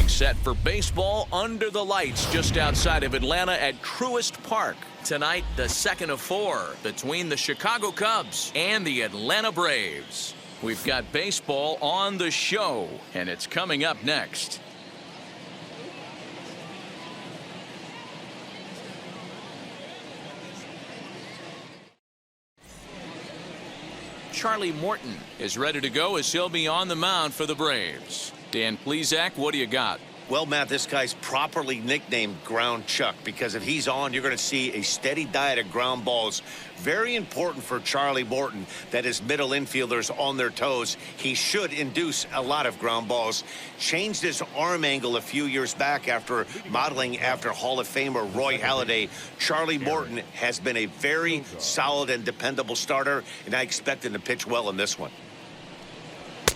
getting set for baseball under the lights just outside of Atlanta at Truist Park. Tonight, the second of 4 between the Chicago Cubs and the Atlanta Braves. We've got baseball on the show, and it's coming up next. Charlie Morton is ready to go as he'll be on the mound for the Braves. Dan Plesac, what do you got? Well, Matt, this guy's properly nicknamed Ground Chuck because if he's on, you're going to see a steady diet of ground balls. Very important for Charlie Morton that his middle infielders on their toes. He should induce a lot of ground balls. Changed his arm angle a few years back after modeling after Hall of Famer Roy Halladay. Charlie Morton has been a very solid and dependable starter, and I expect him to pitch well in this one.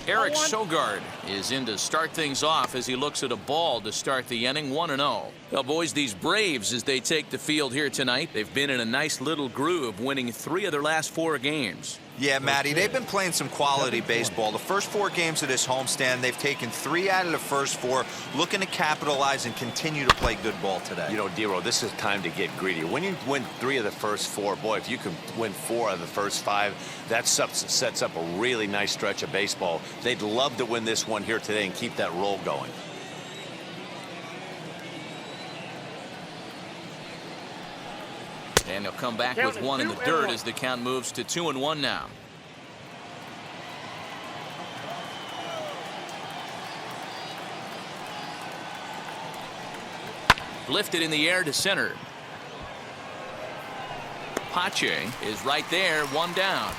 Eric Sogard is in to start things off as he looks at a ball to start the inning. 1-0. Well, boys, these Braves, as they take the field here tonight, they've been in a nice little groove, winning 3 of their last 4 games. Yeah, Matty, they've been playing some quality baseball. The first 4 games of this homestand, they've taken 3 out of the first 4, looking to capitalize and continue to play good ball today. You know, Dero, this is time to get greedy. When you win 3 of the first 4, boy, if you can win 4 of the first 5, that sets up a really nice stretch of baseball. They'd love to win this one here today and keep that roll going. And he'll come back with 1 in the dirt as the count moves to 2-1 now. Lifted in the air to center. Pache is right there, 1 down.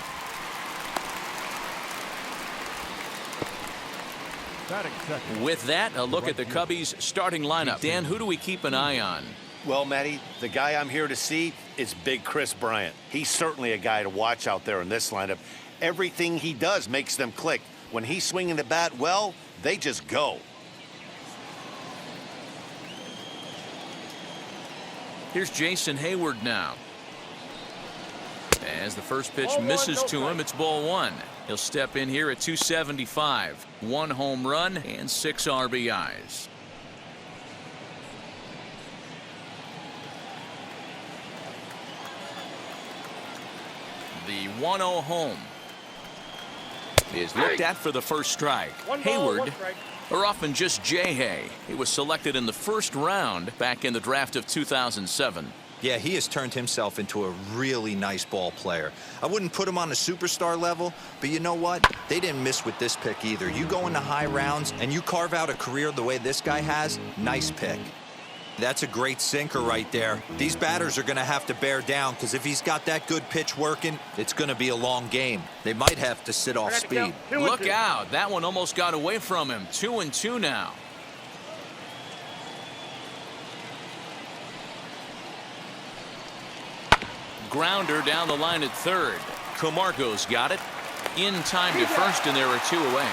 With that, a look at the Cubbies' starting lineup. Dan, who do we keep an eye on? Well, Matty, the guy I'm here to see is Big Chris Bryant. He's certainly a guy to watch out there in this lineup. Everything he does makes them click. When he's swinging the bat well, they just go. Here's Jason Hayward now. As the first pitch misses to him, it's ball 1. He'll step in here at 275. 1 home run and 6 RBIs. The 1-0 home is looked at for the first strike. Hayward, or often just J-Hay. He was selected in the first round back in the draft of 2007. Yeah, he has turned himself into a really nice ball player. I wouldn't put him on a superstar level, but you know what? They didn't miss with this pick either. You go into high rounds and you carve out a career the way this guy has, nice pick. That's a great sinker right there. These batters are going to have to bear down because if he's got that good pitch working, it's going to be a long game. They might have to sit off speed. Look out. That one almost got away from him. 2-2 now. Grounder down the line at third. Camargo's got it. In time to first, and there are 2 away.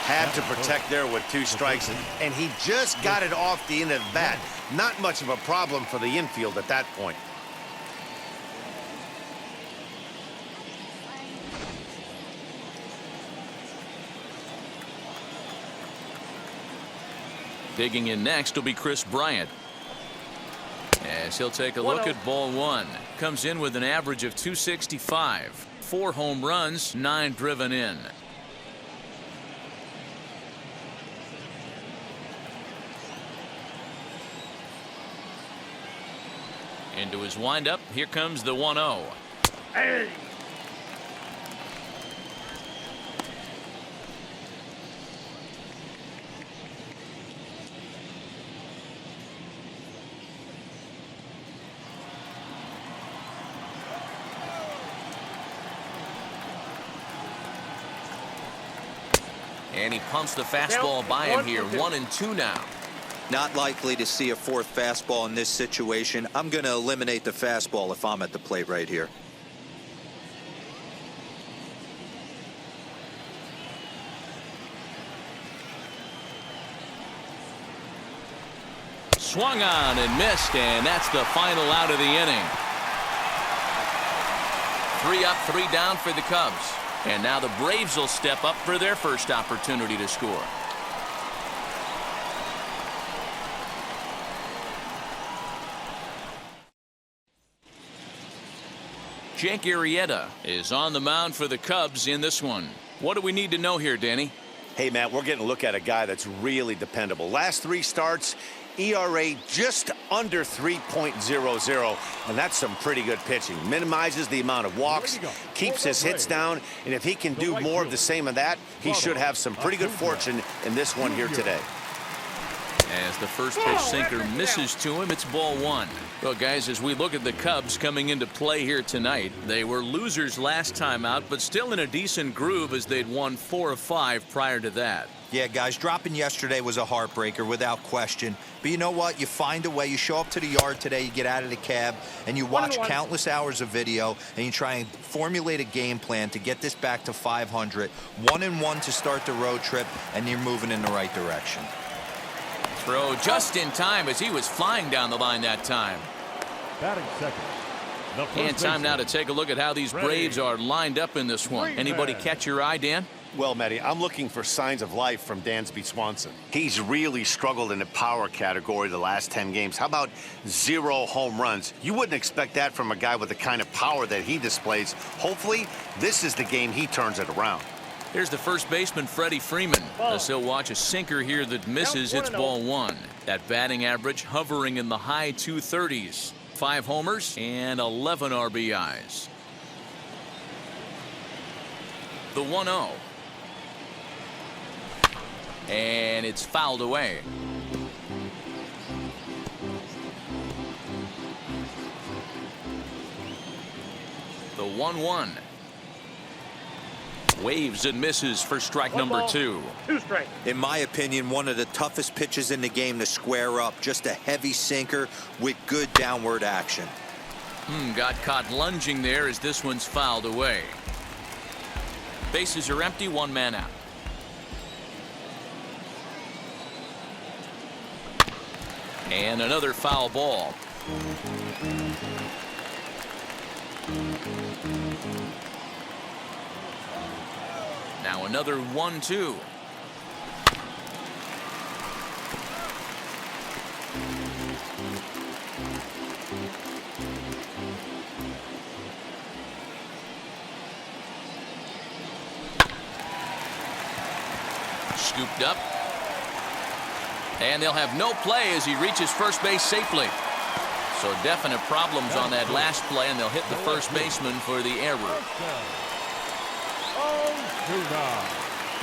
Had to protect there with 2 strikes, and he just got it off the end of the bat. Not much of a problem for the infield at that point. Digging in next will be Chris Bryant. As he'll take a look at ball 1. Comes in with an average of 265. 4 home runs, 9 driven in. Into his windup, here comes the 1-0. Hey. And he pumps the fastball by him here. 1-2 now. Not likely to see a 4th fastball in this situation. I'm going to eliminate the fastball if I'm at the plate right here. Swung on and missed, and that's the final out of the inning. 3 up, 3 down for the Cubs. And now the Braves will step up for their first opportunity to score. Jake Arrieta is on the mound for the Cubs in this one. What do we need to know here, Danny? Hey, Matt, we're getting a look at a guy that's really dependable. Last 3 starts, ERA just under 3.00, and that's some pretty good pitching. Minimizes the amount of walks, keeps his hits down, and if he can do more of the same of that, he should have some pretty good fortune in this one here today. As the first pitch sinker misses to him, it's ball 1. Well, guys, as we look at the Cubs coming into play here tonight, they were losers last time out, but still in a decent groove as they'd won 4 of 5 prior to that. Yeah, guys, dropping yesterday was a heartbreaker without question. But you know what? You find a way. You show up to the yard today, you get out of the cab, and you watch countless hours of video, and you try and formulate a game plan to get this back to 500. 1-1 to start the road trip, and you're moving in the right direction. Throw just in time as he was flying down the line that time. Batting second. And time now to take a look at how these Braves are lined up in this one. Anybody catch your eye, Dan? Well, Matty, I'm looking for signs of life from Dansby Swanson. He's really struggled in the power category the last 10 games. How about 0 home runs? You wouldn't expect that from a guy with the kind of power that he displays. Hopefully, this is the game he turns it around. Here's the first baseman, Freddie Freeman. As he'll watch a sinker here that misses. It's ball 1. That batting average hovering in the high 230s. 5 homers and 11 RBIs. The 1-0. And it's fouled away. The 1-1. Waves and misses for strike number 2. 2 strikes. In my opinion, one of the toughest pitches in the game to square up. Just a heavy sinker with good downward action. Got caught lunging there as this one's fouled away. Bases are empty, 1 man out. And another foul ball. Now another 1-2. Scooped up. And they'll have no play as he reaches first base safely. So definite problems on that last play, and they'll hit the first baseman for the error.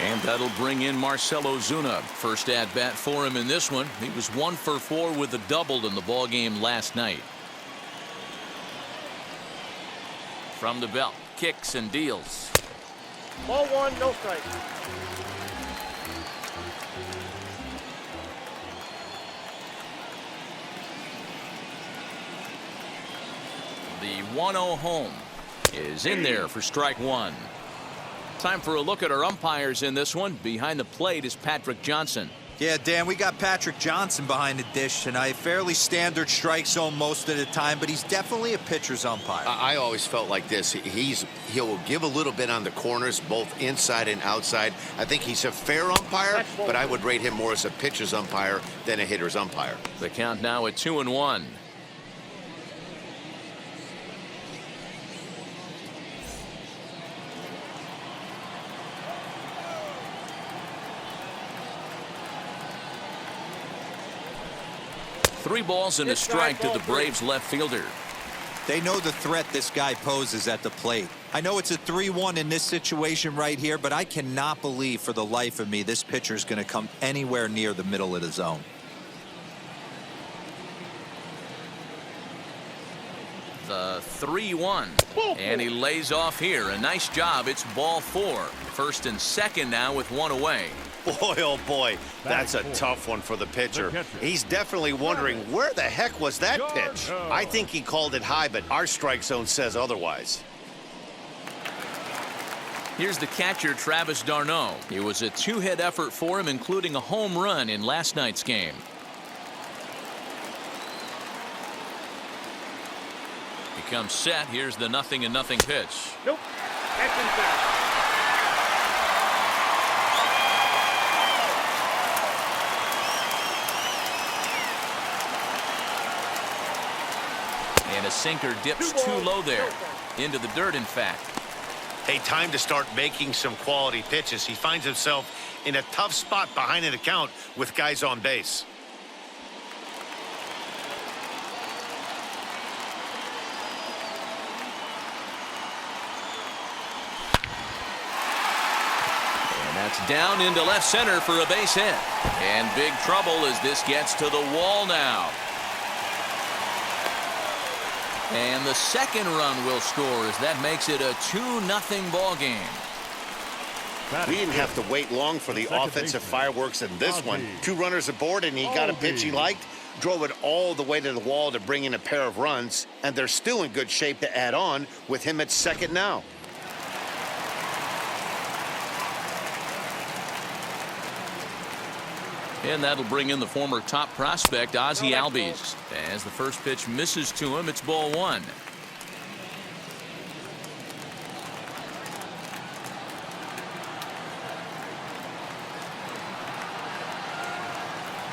And that'll bring in Marcell Ozuna. First at bat for him in this one. He was 1 for 4 with a double in the ball game last night. From the belt, kicks and deals. Ball 1, no strike. The 1-0 home is in there for strike 1. Time for a look at our umpires in this one. Behind the plate is Patrick Johnson. Yeah, Dan, we got Patrick Johnson behind the dish tonight. Fairly standard strike zone most of the time, but he's definitely a pitcher's umpire. I always felt like this. He'll give a little bit on the corners, both inside and outside. I think he's a fair umpire, but I would rate him more as a pitcher's umpire than a hitter's umpire. The count now at 2-1. Three balls and a strike to the Braves left fielder. They know the threat this guy poses at the plate. I know it's a 3-1 in this situation right here, but I cannot believe for the life of me this pitcher is going to come anywhere near the middle of the zone. The 3-1. And he lays off here. A nice job. It's ball 4. First and second now with 1 away. Boy, oh boy, that's a tough one for the pitcher. He's definitely wondering, where the heck was that pitch? I think he called it high, but our strike zone says otherwise. Here's the catcher, Travis d'Arnaud. It was a 2-hit effort for him, including a home run in last night's game. He comes set. Here's the 0-0 pitch. Nope. That's inside. sinker dips too low there. Into the dirt, in fact. Hey, time to start making some quality pitches. He finds himself in a tough spot behind an account with guys on base. And that's down into left center for a base hit. And big trouble as this gets to the wall now. And the second run will score as that makes it a 2-0 ball game. We didn't have to wait long for the offensive fireworks in this one. 2 runners aboard, and he got a pitch he liked, drove it all the way to the wall to bring in a pair of runs, and they're still in good shape to add on with him at second now. And that'll bring in the former top prospect, Ozzie Albies. As the first pitch misses to him, it's ball 1.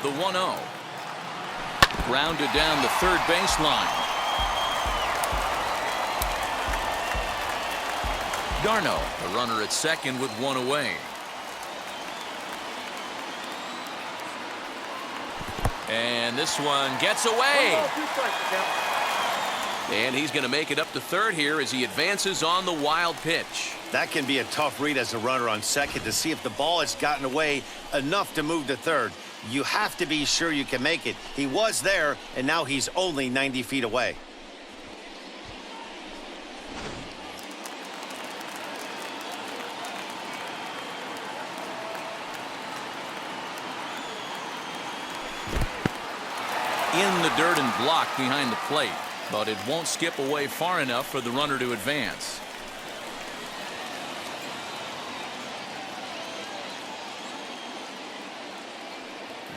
The 1-0. Grounded down the third baseline. Darno, the runner at second with 1 away. And this one gets away. And he's going to make it up to third here as he advances on the wild pitch. That can be a tough read as a runner on second to see if the ball has gotten away enough to move to third. You have to be sure you can make it. He was there, and now he's only 90 feet away. In the dirt and blocked behind the plate, but it won't skip away far enough for the runner to advance.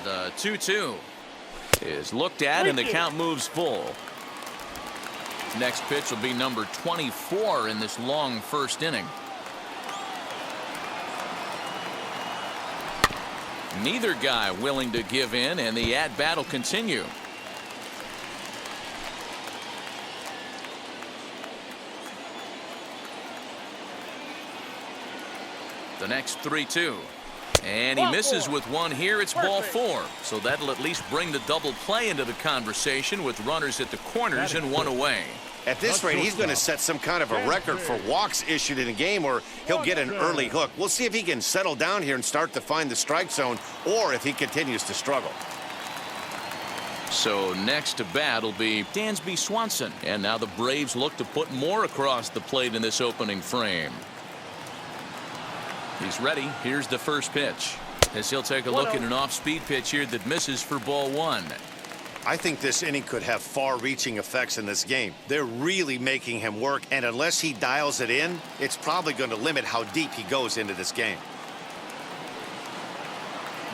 The 2-2 is looked at, and the count moves full. Next pitch will be number 24 in this long first inning. Neither guy willing to give in, and the at-bat will continue. The next 3-2. And he misses with one here. It's ball 4. So that'll at least bring the double play into the conversation with runners at the corners and 1 away. At this rate, he's going to set some kind of a record for walks issued in a game, or he'll get an early hook. We'll see if he can settle down here and start to find the strike zone, or if he continues to struggle. So next to bat will be Dansby Swanson. And now the Braves look to put more across the plate in this opening frame. He's ready. Here's the first pitch. As he'll take a look at an off-speed pitch here that misses for ball 1. I think this inning could have far-reaching effects in this game. They're really making him work, and unless he dials it in, it's probably going to limit how deep he goes into this game.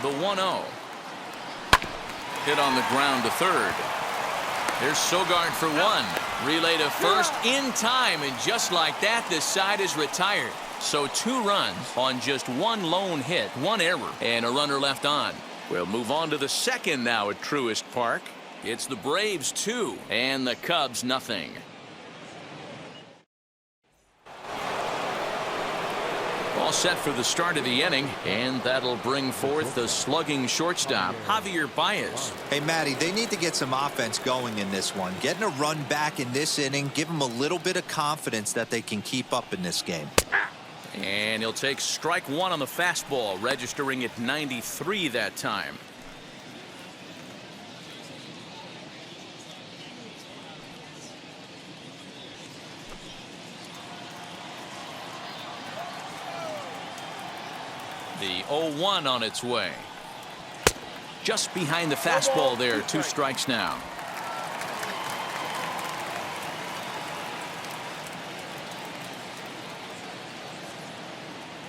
The 1-0. Hit on the ground to third. There's Sogard for 1. Relay to first in time, and just like that, this side is retired. So 2 runs on just 1 lone hit, 1 error, and a runner left on. We'll move on to the second now at Truist Park. It's the Braves 2 and the Cubs nothing. All set for the start of the inning, and that'll bring forth the slugging shortstop, Javier Baez. Hey, Matty, they need to get some offense going in this one. Getting a run back in this inning, give them a little bit of confidence that they can keep up in this game. And he'll take strike 1 on the fastball, registering at 93 that time. The 0-1 on its way. Just behind the fastball there. 2 strikes now.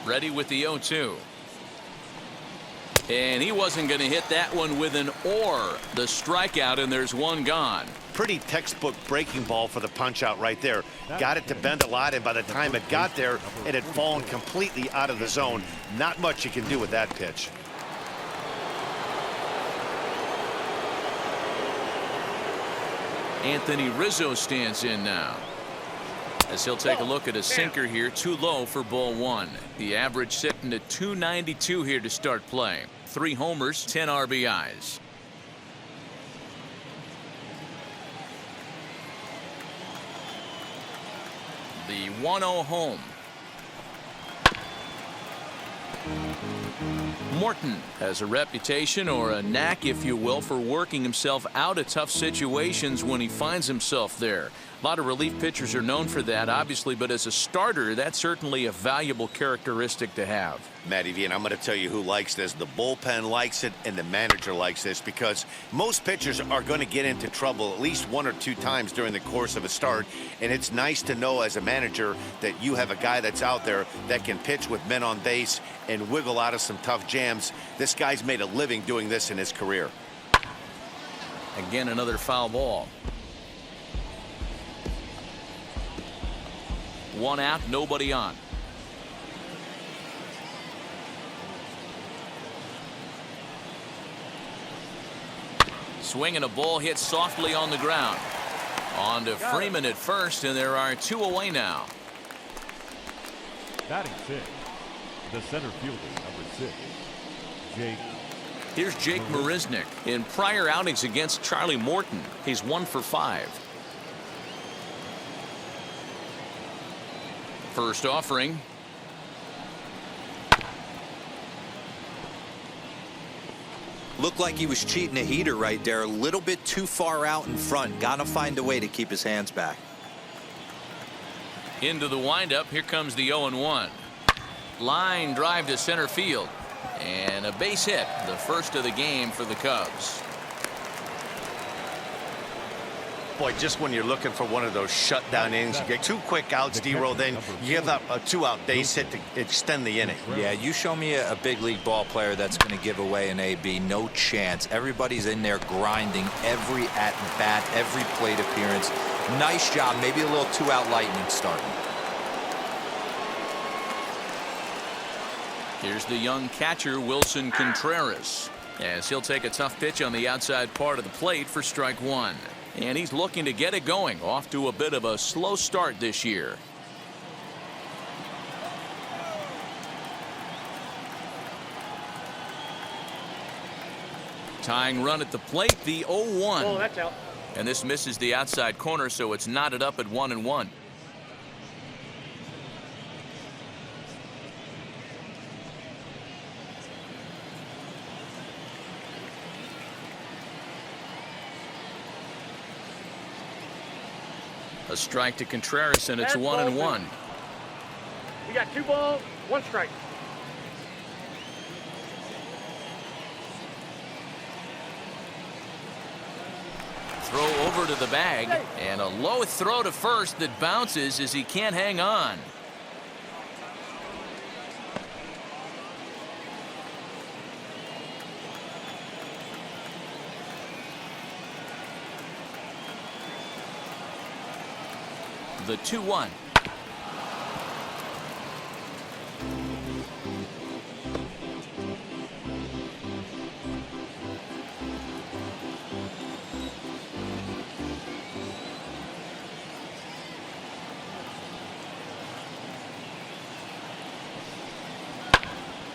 Ready with the 0-2. And he wasn't going to hit that one with an or. The strikeout, and there's 1 gone. Pretty textbook breaking ball for the punch out right there. Got it to bend a lot, and by the time it got there, it had fallen completely out of the zone. Not much you can do with that pitch. Anthony Rizzo stands in now, as he'll take a look at a sinker here, too low for ball one. The average sitting at 292 here to start play. 3 homers, 10 RBIs. The 1-0 home. Morton has a reputation, or a knack if you will, for working himself out of tough situations when he finds himself there. A lot of relief pitchers are known for that, obviously, but as a starter, that's certainly a valuable characteristic to have. Matty V, and I'm going to tell you who likes this. The bullpen likes it, and the manager likes this, because most pitchers are going to get into trouble at least 1 or 2 times during the course of a start, and it's nice to know as a manager that you have a guy that's out there that can pitch with men on base and wiggle out of some tough jams. This guy's made a living doing this in his career. Again, another foul ball. 1 out, nobody on. Swing and a ball hit softly on the ground. On to Freeman at first, and there are 2 away now. Batting 6, the center fielder, number 6, Jake. Here's Jake Marisnick. In prior outings against Charlie Morton, he's 1 for 5. First offering. Looked like he was cheating a heater right there. A little bit too far out in front. Gotta find a way to keep his hands back. Into the windup. Here comes the 0-1. Line drive to center field. And a base hit. The first of the game for the Cubs. Boy, just when you're looking for one of those shutdown innings, you get 2 quick outs, D-Roll, then you give up a 2-out base hit to extend the inning. Yeah, you show me a big league ball player that's going to give away an AB. No chance. Everybody's in there grinding every at-bat, every plate appearance. Nice job. Maybe a little 2-out lightning starting. Here's the young catcher, Wilson Contreras, as he'll take a tough pitch on the outside part of the plate for strike 1. And he's looking to get it going. Off to a bit of a slow start this year. Tying run at the plate, the 0-1. Oh, that's out. And this misses the outside corner, so it's knotted up at 1-1. A strike to Contreras, and it's 1-1. We got 2 balls, 1 strike. Throw over to the bag, and a low throw to first that bounces as he can't hang on. The 2-1.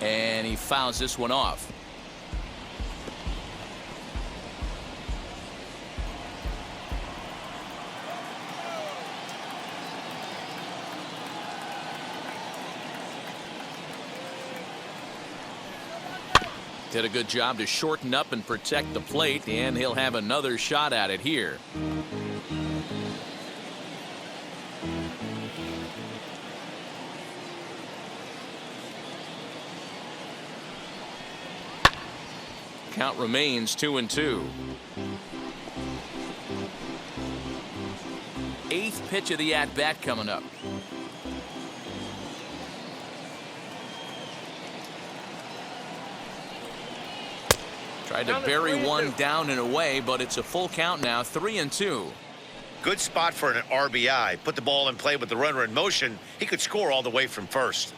And he fouls this one off. Did a good job to shorten up and protect the plate, and he'll have another shot at it here. Count remains 2-2. 8th pitch of the at-bat coming up. Tried to bury one down and away, but it's a full count now, 3-2. Good spot for an RBI. Put the ball in play with the runner in motion. He could score all the way from first.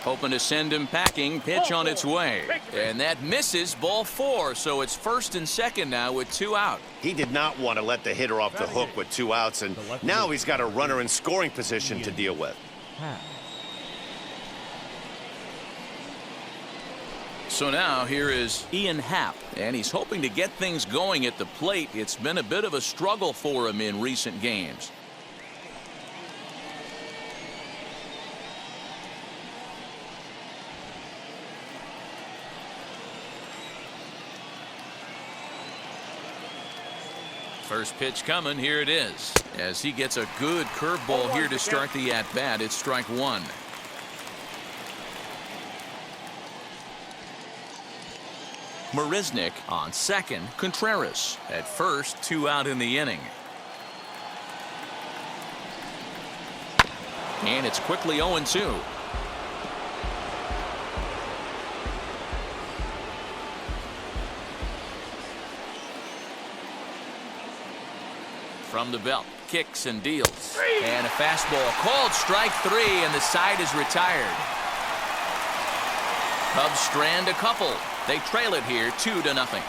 Hoping to send him packing. Pitch on its way. And that misses. Ball 4. So it's first and second now with 2 out. He did not want to let the hitter off the hook with 2 outs, and now he's got a runner in scoring position to deal with. So now here is Ian Happ, and he's hoping to get things going at the plate. It's been a bit of a struggle for him in recent games. First pitch coming. Here it is. As he gets a good curveball here to start the at-bat. It's strike 1. Marisnik on second. Contreras at first. 2 out in the inning. And it's quickly 0-2. From the belt, kicks and deals. And a fastball called strike 3, and the side is retired. Cubs strand a couple. They trail it here 2-0.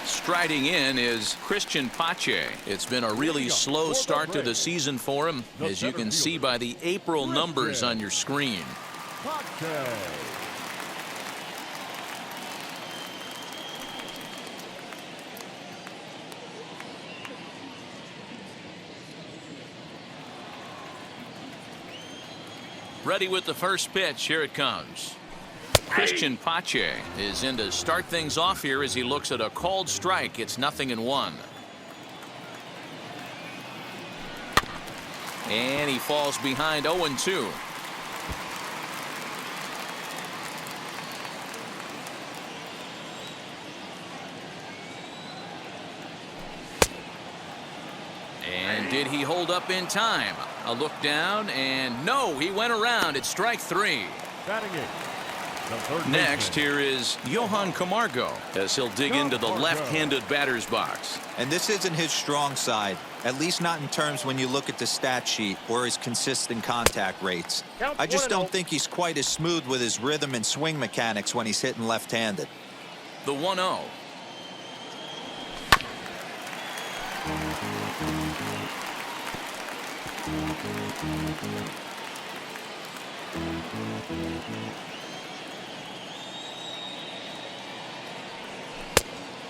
Striding in is Christian Pache. It's been a really slow start to the season for him, as you can see by the April numbers on your screen. Ready with the first pitch. Here it comes. Christian Pache is in to start things off here as he looks at a called strike. It's 0-1. And he falls behind 0-2. And did he hold up in time? A look down, and no, he went around. It's strike 3. Batting it. Next, here is Johan Camargo as he'll dig into the left-handed batter's box. And this isn't his strong side, at least not in terms when you look at the stat sheet or his consistent contact rates. I just don't think he's quite as smooth with his rhythm and swing mechanics when he's hitting left-handed. The 1-0.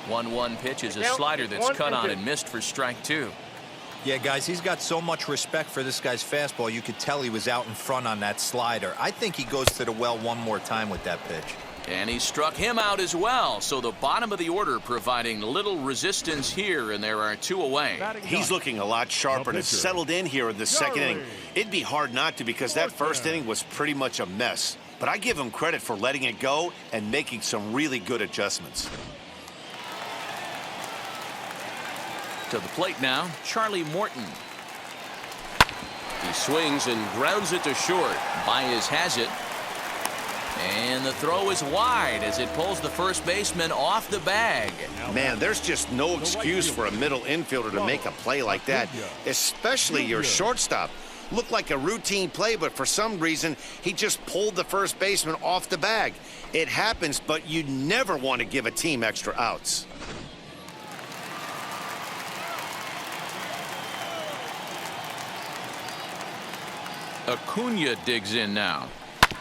One pitch is a slider that's cut on and missed for strike 2. Yeah, guys, he's got so much respect for this guy's fastball. You could tell he was out in front on that slider. I think he goes to the well one more time with that pitch. And he struck him out as well. So the bottom of the order providing little resistance here, and there are 2 away. He's looking a lot sharper and has settled in here in the second inning. It'd be hard not to, because that first inning was pretty much a mess. But I give him credit for letting it go and making some really good adjustments. To the plate now, Charlie Morton. He swings and grounds it to short. Baez has it. And the throw is wide as it pulls the first baseman off the bag. Man, there's just no excuse for a middle infielder to make a play like that, especially your shortstop. Looked like a routine play, but for some reason, he just pulled the first baseman off the bag. It happens, but you never want to give a team extra outs. Acuna digs in now.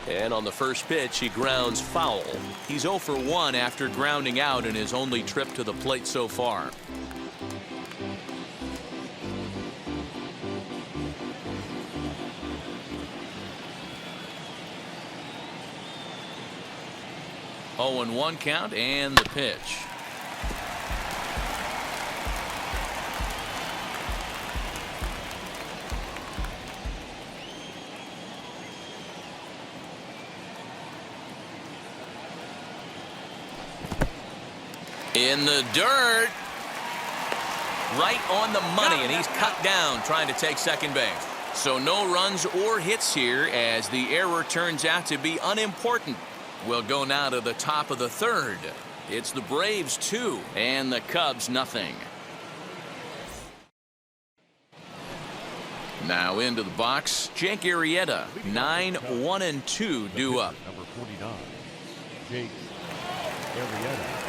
And on the first pitch, he grounds foul. He's 0 for 1 after grounding out in his only trip to the plate so far. Oh, and 1 count, and the pitch. In the dirt. Right on the money, and he's cut down trying to take second base. So no runs or hits here as the error turns out to be unimportant. We'll go now to the top of the third. It's the Braves 2 and the Cubs nothing. Now into the box, Jake Arrieta, 9-1-2 due up. Number 49, Jake Arrieta.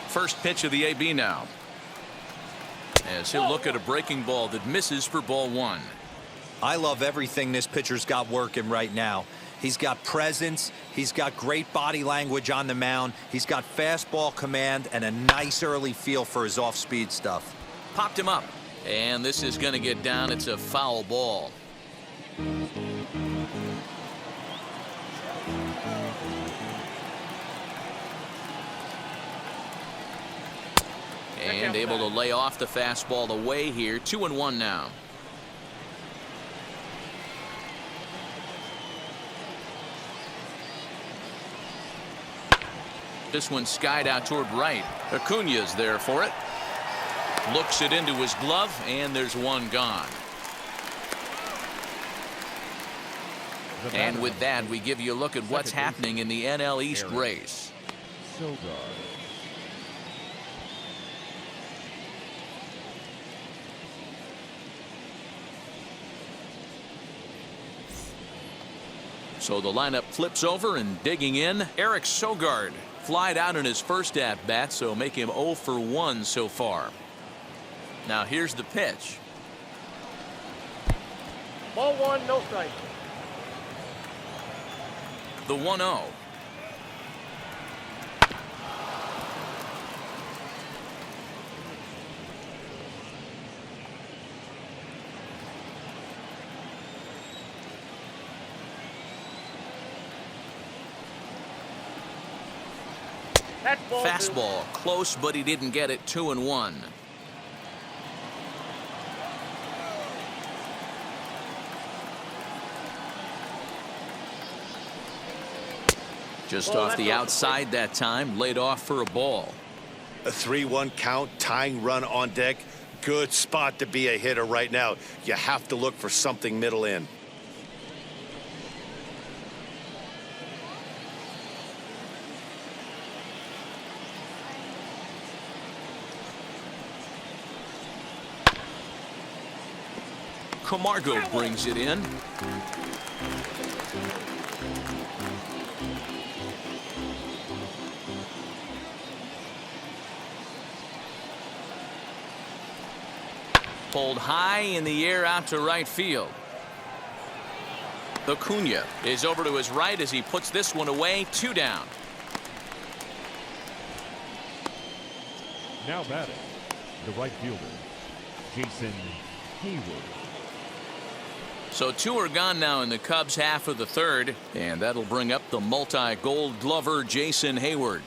First pitch of the AB now, as he'll look at a breaking ball that misses for ball 1. I love everything this pitcher's got working right now. He's got presence. He's got great body language on the mound. He's got fastball command and a nice early feel for his off-speed stuff. Popped him up, and this is going to get down. It's a foul ball. And able to lay off the fastball away here. 2-1 now. This one skied out toward right. Acuna's there for it. Looks it into his glove, and there's one gone. And with that, we give you a look at what's happening in the NL East race. So the lineup flips over, and digging in, Eric Sogard. Flied out in his first at-bat, so make him 0 for 1 so far. Now here's the pitch. Ball 1, no strike. The 1-0. That's ball Fastball close, but he didn't get it. 2-1. Just off the outside that time, laid off for a ball. A 3-1 count, tying run on deck. Good spot to be a hitter right now. You have to look for something middle in. Camargo brings it in. Pulled high in the air out to right field. Acuna is over to his right as he puts this one away. 2 down. Now batting, the right fielder, Jason Hayward. So 2 are gone now in the Cubs half of the third, and that'll bring up the multi-gold glover Jason Hayward.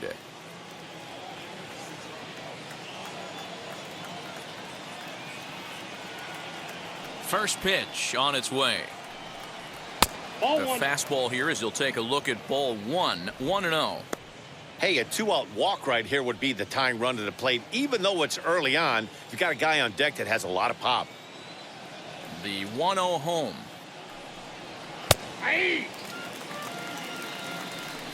First pitch on its way. Ball The 1. fastball here as he'll take a look at ball 1. 1-0. Hey, a 2-out walk right here would be the tying run to the plate. Even though it's early on, you've got a guy on deck that has a lot of pop. The 1-0 home. Hey,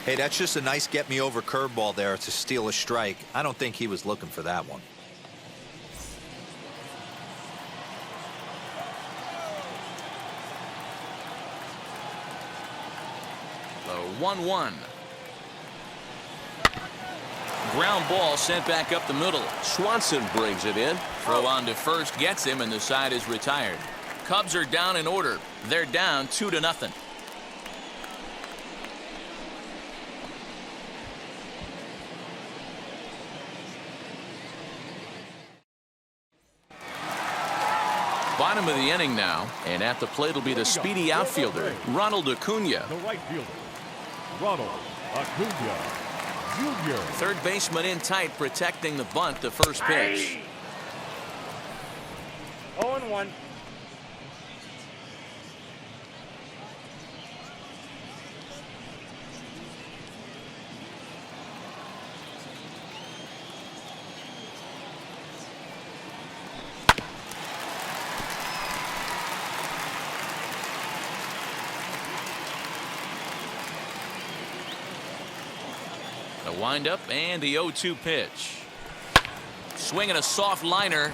that's just a nice get-me-over curveball there to steal a strike. I don't think he was looking for that one. The 1-1. Ground ball sent back up the middle. Swanson brings it in. Throw on to first gets him, and the side is retired. Cubs are down in order. They're down 2-0. Bottom of the inning now, and at the plate will be the speedy outfielder, Ronald Acuna. The right fielder, Ronald Acuna Jr. Third baseman in tight, protecting the bunt, the first pitch. 0-1. windup and the 0-2 pitch. Swinging a soft liner.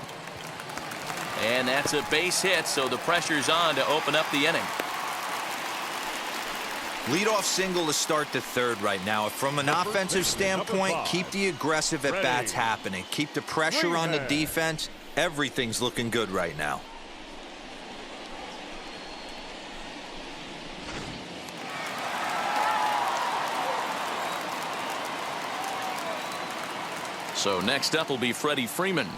And that's a base hit, so the pressure's on to open up the inning. Leadoff single to start the third right now. From an offensive standpoint, keep the aggressive at-bats happening. Keep the pressure on the defense. Everything's looking good right now. So next up will be Freddie Freeman.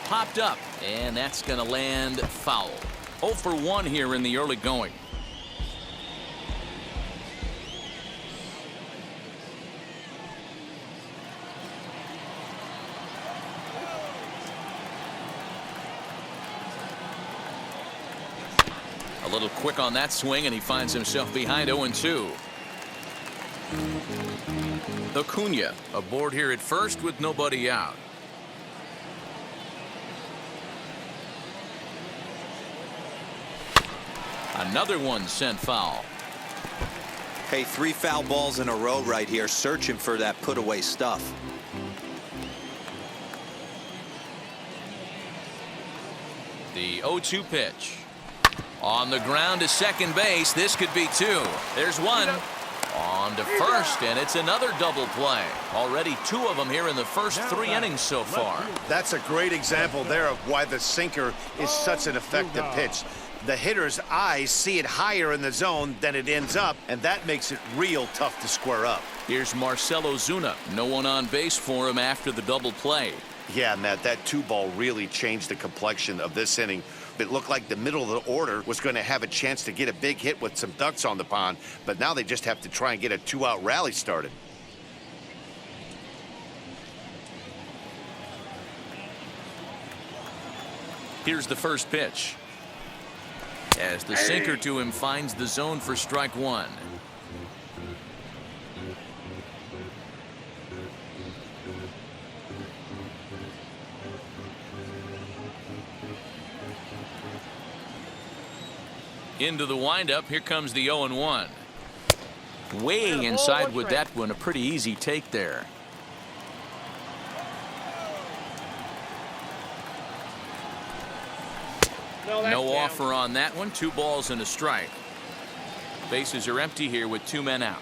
Popped up, and that's going to land foul. 0 for 1 here in the early going. A little quick on that swing, and he finds himself behind 0-2. Acuna aboard here at first with nobody out. Another one sent foul. Hey, 3 foul balls in a row right here, searching for that put-away stuff. The 0-2 pitch. On the ground to second base. This could be 2. There's 1. On to first, and it's another double play. Already 2 of them here in the first 3 innings so far. That's a great example there of why the sinker is such an effective pitch. The hitter's eyes see it higher in the zone than it ends up, and that makes it real tough to square up. Here's Marcell Ozuna. No one on base for him after the double play. Yeah, Matt, that 2-ball really changed the complexion of this inning. It looked like the middle of the order was going to have a chance to get a big hit with some ducks on the pond, but now they just have to try and get a 2-out rally started. Here's the first pitch. As the sinker to him finds the zone for strike 1. Into the windup. Here comes the 0-1. Way inside with that one. A pretty easy take there. No offer on that one. 2 balls and a strike. Bases are empty here with 2 men out.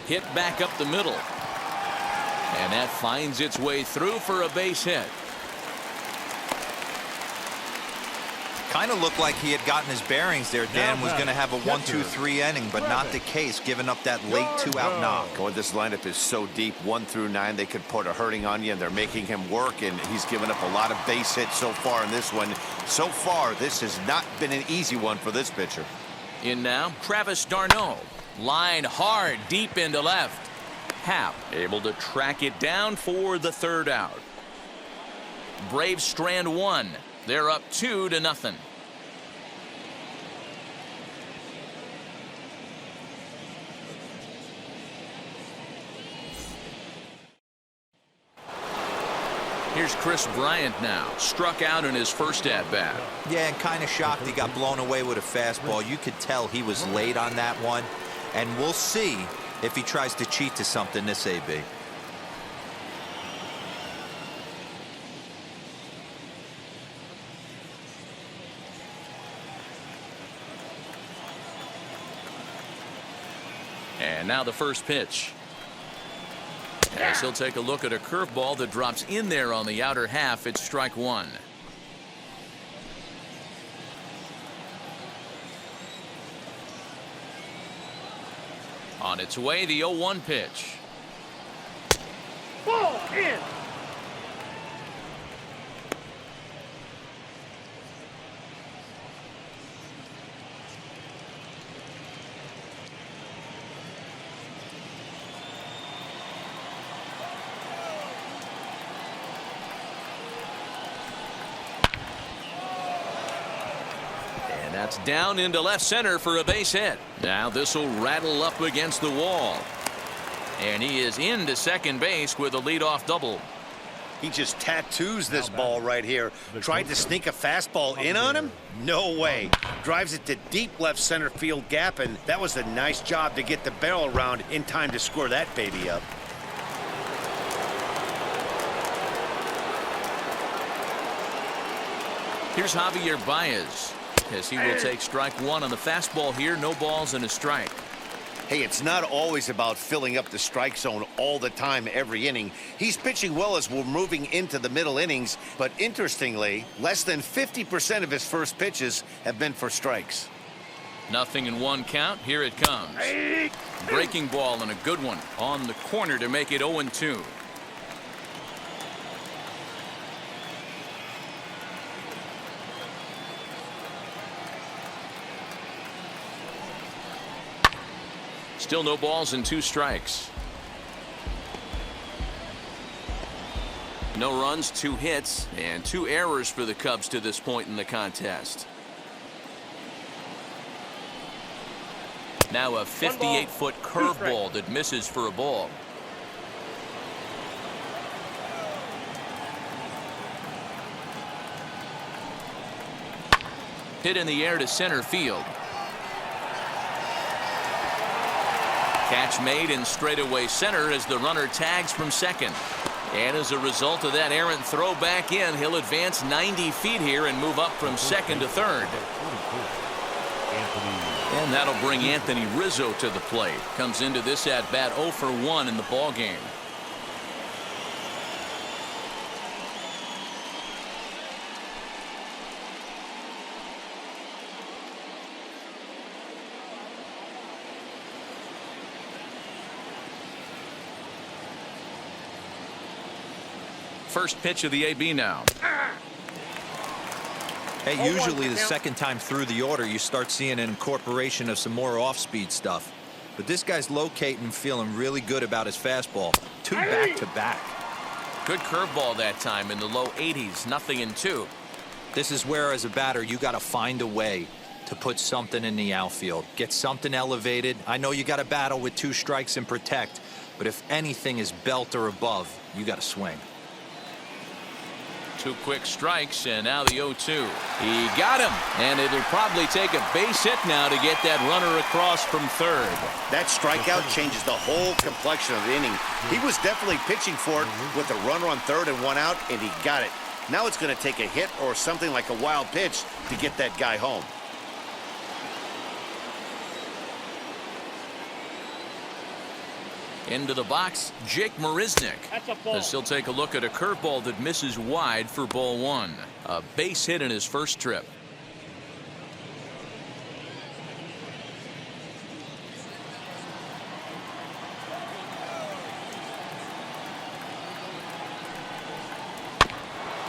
Hit back up the middle. And that finds its way through for a base hit. Kind of looked like he had gotten his bearings there. Dan was going to have a 1-2-3 inning, but not the case, giving up that late 2-out knock. Oh, this lineup is so deep, 1 through 9, they could put a hurting on you, and they're making him work, and he's given up a lot of base hits so far in this one. So far, this has not been an easy one for this pitcher. In now, Travis d'Arnaud. Line hard, deep into left. Happ able to track it down for the 3rd out. Braves strand 1. They're up 2-0. Here's Chris Bryant now. Struck out in his first at-bat. Yeah, and kind of shocked he got blown away with a fastball. You could tell he was late on that one. And we'll see if he tries to cheat to something this AB. And now the first pitch. As he'll take a look at a curveball that drops in there on the outer half. It's strike 1. On its way, the 0-1 pitch. Ball in. That's down into left center for a base hit. Now this will rattle up against the wall. And he is into second base with a leadoff double. He just tattoos this ball right here. Tried to sneak a fastball in on him? No way. Drives it to deep left center field gap, and that was a nice job to get the barrel around in time to score that baby up. Here's Javier Baez, as he will take strike one on the fastball here. No balls and a strike. Hey, it's not always about filling up the strike zone all the time, every inning. He's pitching well as we're moving into the middle innings, but interestingly, less than 50% of his first pitches have been for strikes. Nothing in one count. Here it comes. Breaking ball and a good one on the corner to make it 0-2. Still no balls and 2 strikes. No runs, 2 hits, and 2 errors for the Cubs to this point in the contest. Now a 58-foot curveball that misses for a ball. Hit in the air to center field. Catch made in straightaway center as the runner tags from second. And as a result of that errant throw back in, he'll advance 90 feet here and move up from second to third. And that'll bring Anthony Rizzo to the plate. Comes into this at bat 0 for 1 in the ball game. First pitch of the AB now. Hey, usually the second time through the order, you start seeing an incorporation of some more off-speed stuff. But this guy's locating, feeling really good about his fastball. 2 back-to-back. Good curveball that time in the low 80s. Nothing in 2. This is where, as a batter, you got to find a way to put something in the outfield. Get something elevated. I know you got to battle with 2 strikes and protect, but if anything is belt or above, you got to swing. 2 quick strikes, and now the 0-2. He got him, and it'll probably take a base hit now to get that runner across from third. That strikeout changes the whole complexion of the inning. He was definitely pitching for it with a runner on third and 1 out, and he got it. Now it's going to take a hit or something like a wild pitch to get that guy home. Into the box, Jake Marisnick. That's a ball. As he'll take a look at a curveball that misses wide for ball 1. A base hit in his first trip.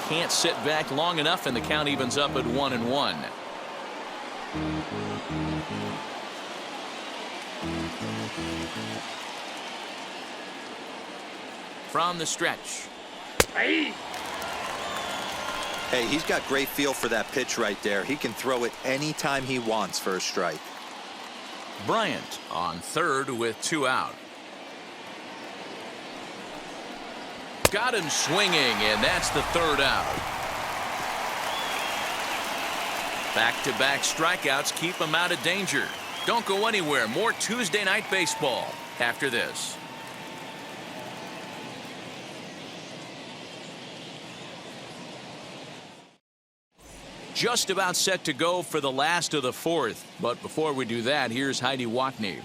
Can't sit back long enough, and the count evens up at 1-1. From the stretch. Hey, he's got great feel for that pitch right there. He can throw it anytime he wants for a strike. Bryant on third with 2 out. Got him swinging, and that's the 3rd out. Back-to-back strikeouts keep him out of danger. Don't go anywhere. More Tuesday Night Baseball after this. Just about set to go for the last of the 4th. But before we do that, here's Heidi Watney.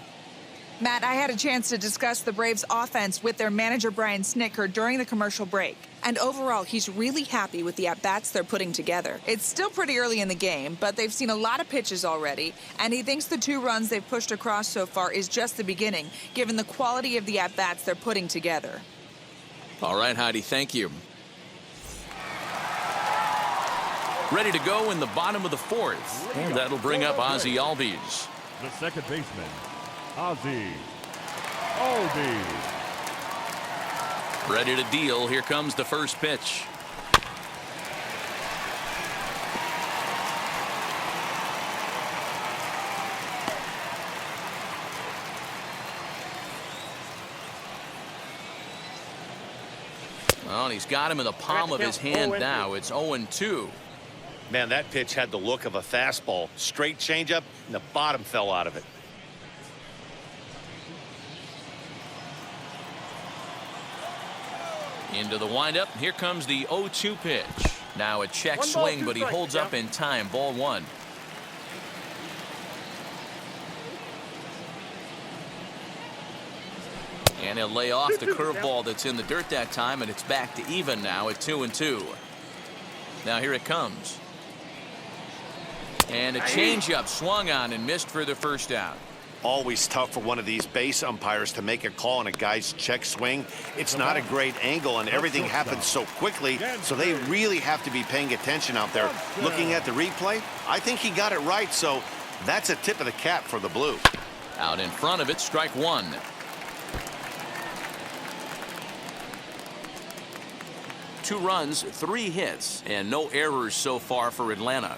Matt, I had a chance to discuss the Braves' offense with their manager, Brian Snitker, during the commercial break. And overall, he's really happy with the at-bats they're putting together. It's still pretty early in the game, but they've seen a lot of pitches already, and he thinks the 2 runs they've pushed across so far is just the beginning, given the quality of the at-bats they're putting together. All right, Heidi, thank you. Ready to go in the bottom of the 4th. And that'll bring up Ozzie Albies. The second baseman, Ozzie Albies. Ready to deal. Here comes the first pitch. Well, and he's got him in the palm of his hand now. It's 0-2. Man, that pitch had the look of a fastball. Straight changeup, and the bottom fell out of it. Into the windup. Here comes the 0-2 pitch. Now a check swing, but he holds up in time. Ball 1. And he'll lay off the curveball that's in the dirt that time, and it's back to even now at 2-2. Now here it comes. And a changeup swung on and missed for the first out. Always tough for one of these base umpires to make a call on a guy's check swing. It's not a great angle, and everything happens so quickly, so they really have to be paying attention out there. Looking at the replay, I think he got it right, so that's a tip of the cap for the Blue. Out in front of it, strike 1. Two runs, 3 hits, and no errors so far for Atlanta.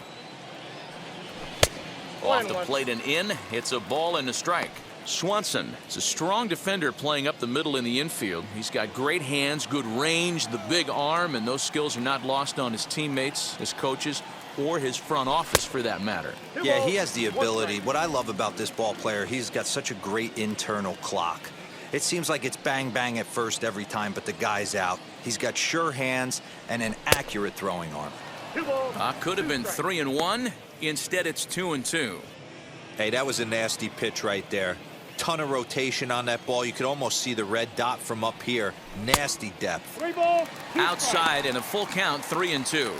Off the plate and in. It's a ball and a strike. Swanson is a strong defender playing up the middle in the infield. He's got great hands, good range, the big arm, and those skills are not lost on his teammates, his coaches, or his front office for that matter. Yeah, he has the ability. What I love about this ball player, he's got such a great internal clock. It seems like it's bang bang at first every time, but the guy's out. He's got sure hands and an accurate throwing arm. Could have been 3-1. Instead, it's 2-2. Hey, that was a nasty pitch right there. Ton of rotation on that ball. You could almost see the red dot from up here. Nasty depth. Outside and a full count, 3-2.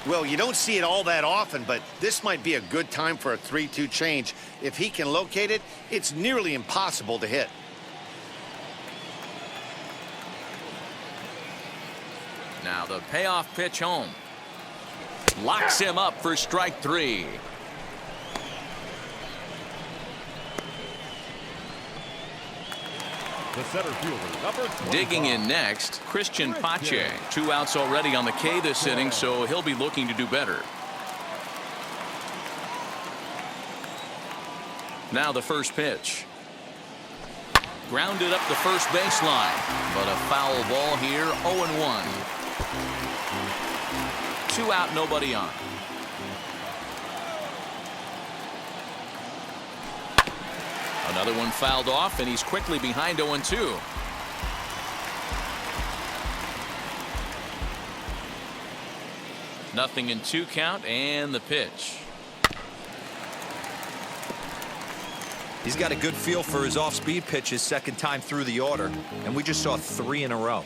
Well, you don't see it all that often, but this might be a good time for a 3-2 change. If he can locate it, it's nearly impossible to hit. Now the payoff pitch home. Locks him up for strike 3. The center fielder, number 25. Digging in next, Christian Pache. 2 outs already on the K this inning, so he'll be looking to do better. Now the first pitch. Grounded up the first baseline, but a foul ball here, 0-1. 2 out, nobody on. Another one fouled off, and he's quickly behind 0-2. Nothing in 2 count, and the pitch. He's got a good feel for his off-speed pitches second time through the order, and we just saw 3 in a row.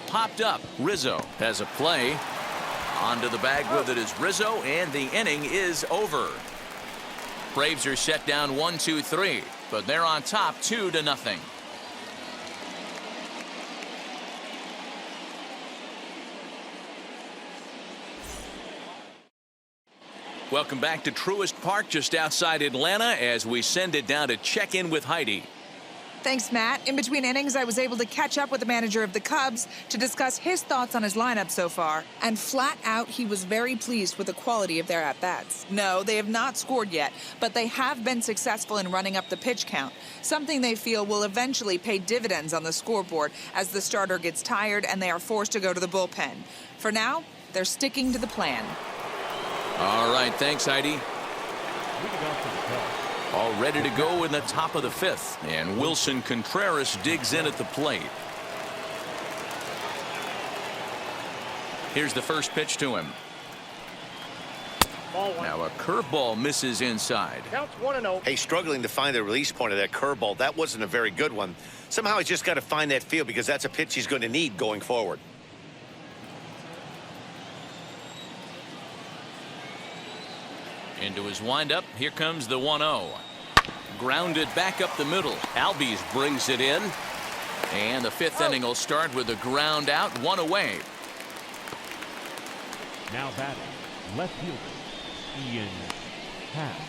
Popped up. Rizzo has a play. Onto the bag with it is Rizzo, and the inning is over. Braves are set down 1-2-3, but they're on top 2-0. Welcome back to Truist Park just outside Atlanta as we send it down to check in with Heidi. Thanks, Matt. In between innings, I was able to catch up with the manager of the Cubs to discuss his thoughts on his lineup so far. And flat out, he was very pleased with the quality of their at-bats. No, they have not scored yet, but they have been successful in running up the pitch count, something they feel will eventually pay dividends on the scoreboard as the starter gets tired and they are forced to go to the bullpen. For now, they're sticking to the plan. All right, thanks, Heidi. Moving on to the Cubs. All ready to go in the top of the 5th, and Wilson Contreras digs in at the plate. Here's the first pitch to him. Now a curveball misses inside. Counts 1-0. Hey, struggling to find the release point of that curveball. That wasn't a very good one. Somehow he's just got to find that feel because that's a pitch he's going to need going forward. Into his windup. Here comes the 1-0. Grounded back up the middle. Albies brings it in. And the 5th inning will start with a ground out, 1 away. Now batting, left fielder, Ian Happ.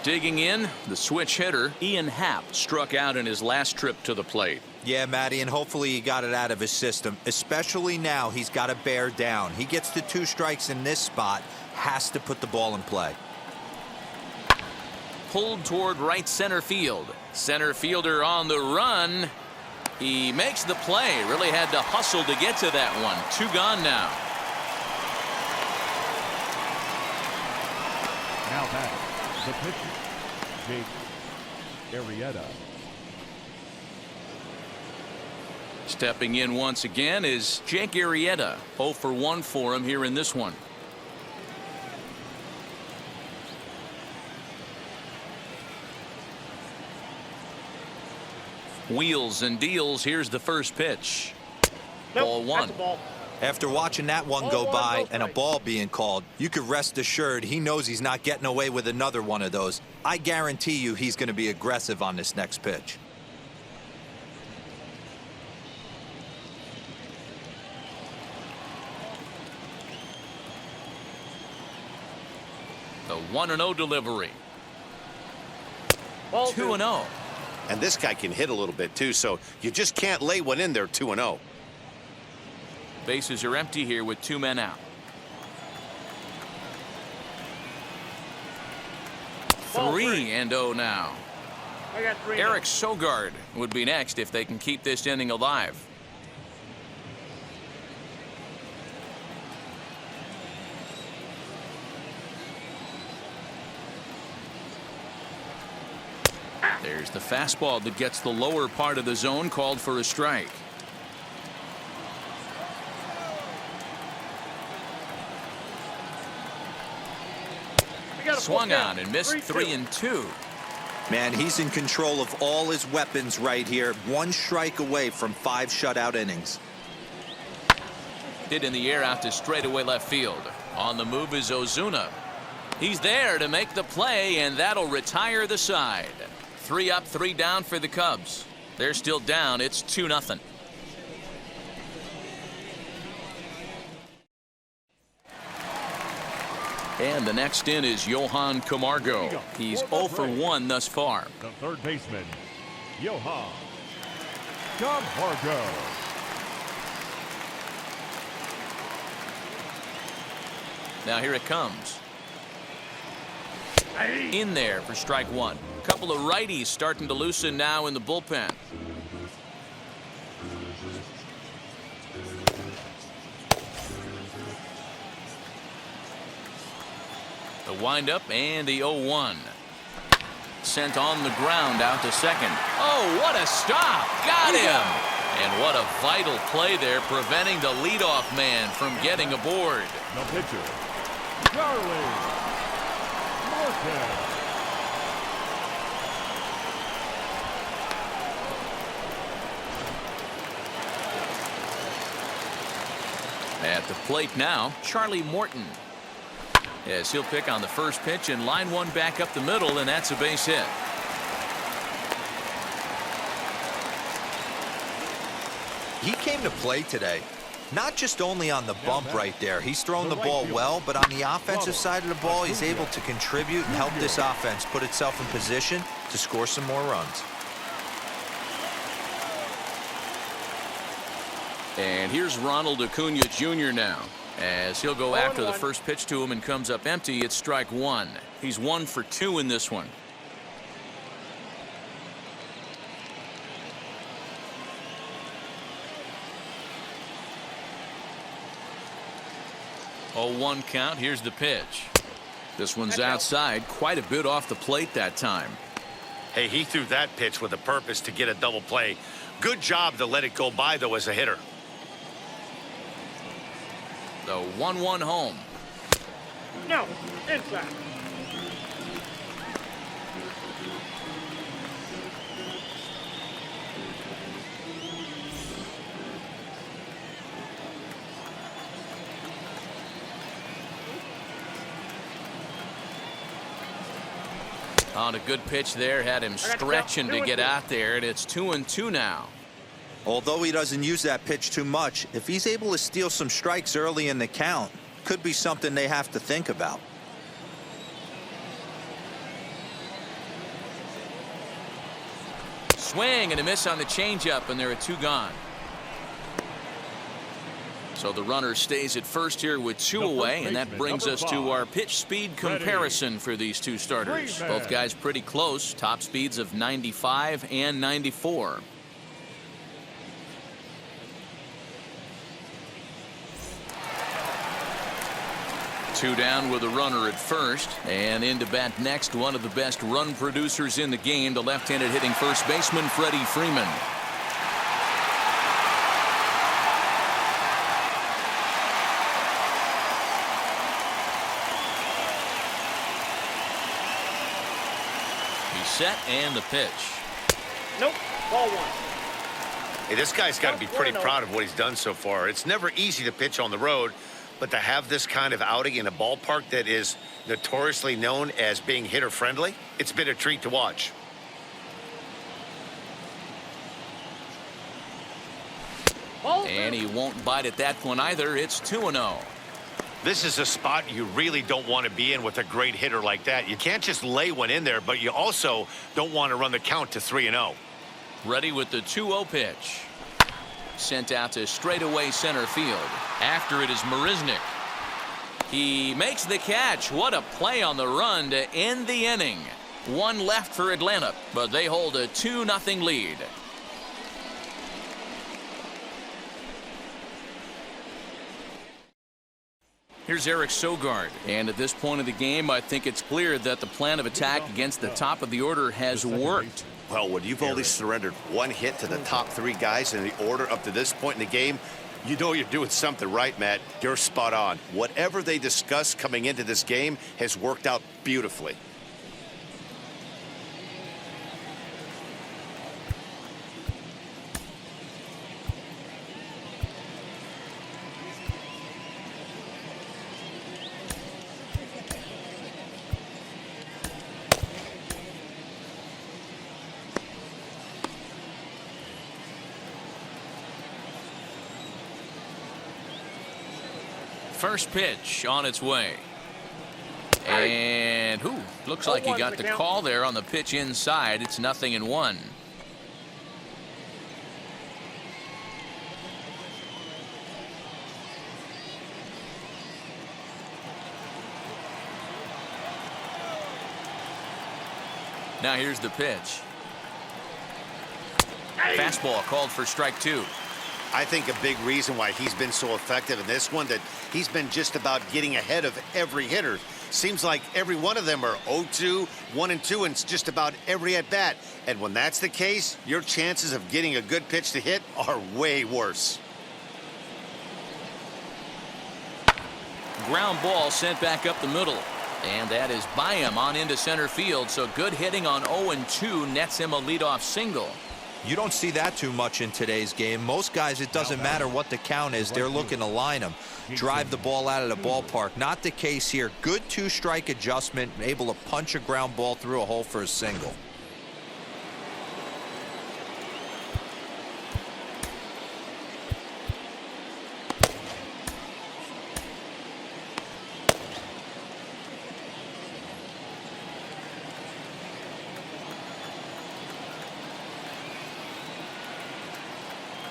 Digging in, the switch hitter, Ian Happ, struck out in his last trip to the plate. Yeah, Matty, and hopefully he got it out of his system. Especially now, he's got to bear down. He gets to 2 strikes in this spot, has to put the ball in play. Pulled toward right center field. Center fielder on the run. He makes the play. Really had to hustle to get to that one. 2 gone now. Now back, the pitcher, Jake Arrieta. Stepping in once again is Jake Arrieta. 0 for 1 for him here in this one. Wheels and deals. Here's the first pitch. Nope, Ball 1. that's a ball. After watching that one go Ball 1, by no and a strike. ball being called, you could rest assured he knows he's not getting away with another one of those. I guarantee you he's going to be aggressive on this next pitch. The 1-0 delivery. Ball 2-0. And this guy can hit a little bit, too, so you just can't lay one in there 2-0. Bases are empty here with 2 men out. Ball 3-0 now. I got 3. Eric Sogard would be next if they can keep this inning alive. There's the fastball that gets the lower part of the zone, called for a strike. We got a Swung full on count. and missed 3-2. Man, he's in control of all his weapons right here. 1 strike away from 5 shutout innings. Hit in the air out to straightaway left field. On the move is Ozuna. He's there to make the play, and that'll retire the side. 3 up, 3 down for the Cubs. They're still down. It's 2-0. And the next in is Johan Camargo. He's 0 for 1 thus far. The third baseman, Johan Camargo. Now here it comes. In there for strike 1. Couple of righties starting to loosen now in the bullpen. The windup and the 0-1. Sent on the ground out to second. Oh, what a stop. Got him. And what a vital play there, preventing the leadoff man from getting aboard. The pitcher, Charlie Morton. At the plate now, Charlie Morton. As he'll pick on the first pitch and line one back up the middle, and that's a base hit. He came to play today. Not just only on the bump right there. He's thrown the ball well, but on the offensive side of the ball, he's able to contribute and help this offense put itself in position to score some more runs. And here's Ronald Acuna Jr. now. As he'll go after the first pitch to him and comes up empty, it's strike 1. He's 1 for 2 in this one. Oh, 1 count. Here's the pitch. This one's outside, quite a bit off the plate that time. Hey, he threw that pitch with a purpose to get a double play. Good job to let it go by, though, as a hitter. The 1-1 home. No, inside. On a good pitch there, had him stretching to get out there, and it's 2-2 now. Although he doesn't use that pitch too much, if he's able to steal some strikes early in the count, could be something they have to think about. swing and a miss on the changeup, and there are 2 gone. So the runner stays at first here with 2 away, and that brings us to our pitch speed comparison for these 2 starters. Both guys pretty close, top speeds of 95 and 94. Two down with a runner at first, and in to bat next, one of the best run producers in the game, the left-handed hitting first baseman Freddie Freeman. He's set, and the pitch. Nope. Ball 1. Hey, this guy's got to be pretty proud of what he's done so far. It's never easy to pitch on the road, but to have this kind of outing in a ballpark that is notoriously known as being hitter-friendly, it's been a treat to watch. And he won't bite at that one either. It's 2-0. This is a spot you really don't want to be in with a great hitter like that. You can't just lay one in there, but you also don't want to run the count to 3-0. Ready with the 2-0 pitch. Sent out to straightaway center field. After it is Marisnik. He makes the catch. What a play on the run to end the inning. 1 left for Atlanta, but they hold a 2-0 lead. Here's Eric Sogard, and at this point of the game, I think it's clear that the plan of attack against the top of the order has worked. Well, when you've only surrendered 1 hit to the top 3 guys in the order up to this point in the game, you know you're doing something right, Matt. You're spot on. Whatever they discussed coming into this game has worked out beautifully. First pitch on its way. And looks like he got the call there on the pitch inside. It's 0-1. Now here's the pitch. Fastball called for strike 2. I think a big reason why he's been so effective in this one, that he's been just about getting ahead of every hitter. Seems like every one of them are 0-2, 1-2, and just about every at-bat. And when that's the case, your chances of getting a good pitch to hit are way worse. Ground ball sent back up the middle. And that is by him on into center field. So good hitting on 0-2 nets him a leadoff single. You don't see that too much in today's game. Most guys, it doesn't matter what the count is. They're looking to line them, drive the ball out of the ballpark. Not the case here. Good 2-strike adjustment, able to punch a ground ball through a hole for a single.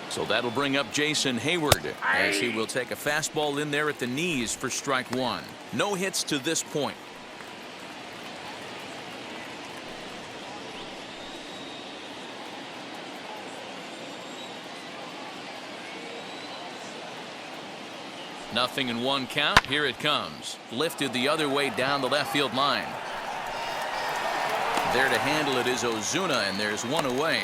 So that'll bring up Jason Hayward, as he will take a fastball in there at the knees for strike 1. No hits to this point. Nothing in 1 count. Here it comes. Lifted the other way down the left field line. There to handle it is Ozuna, and there's 1 away.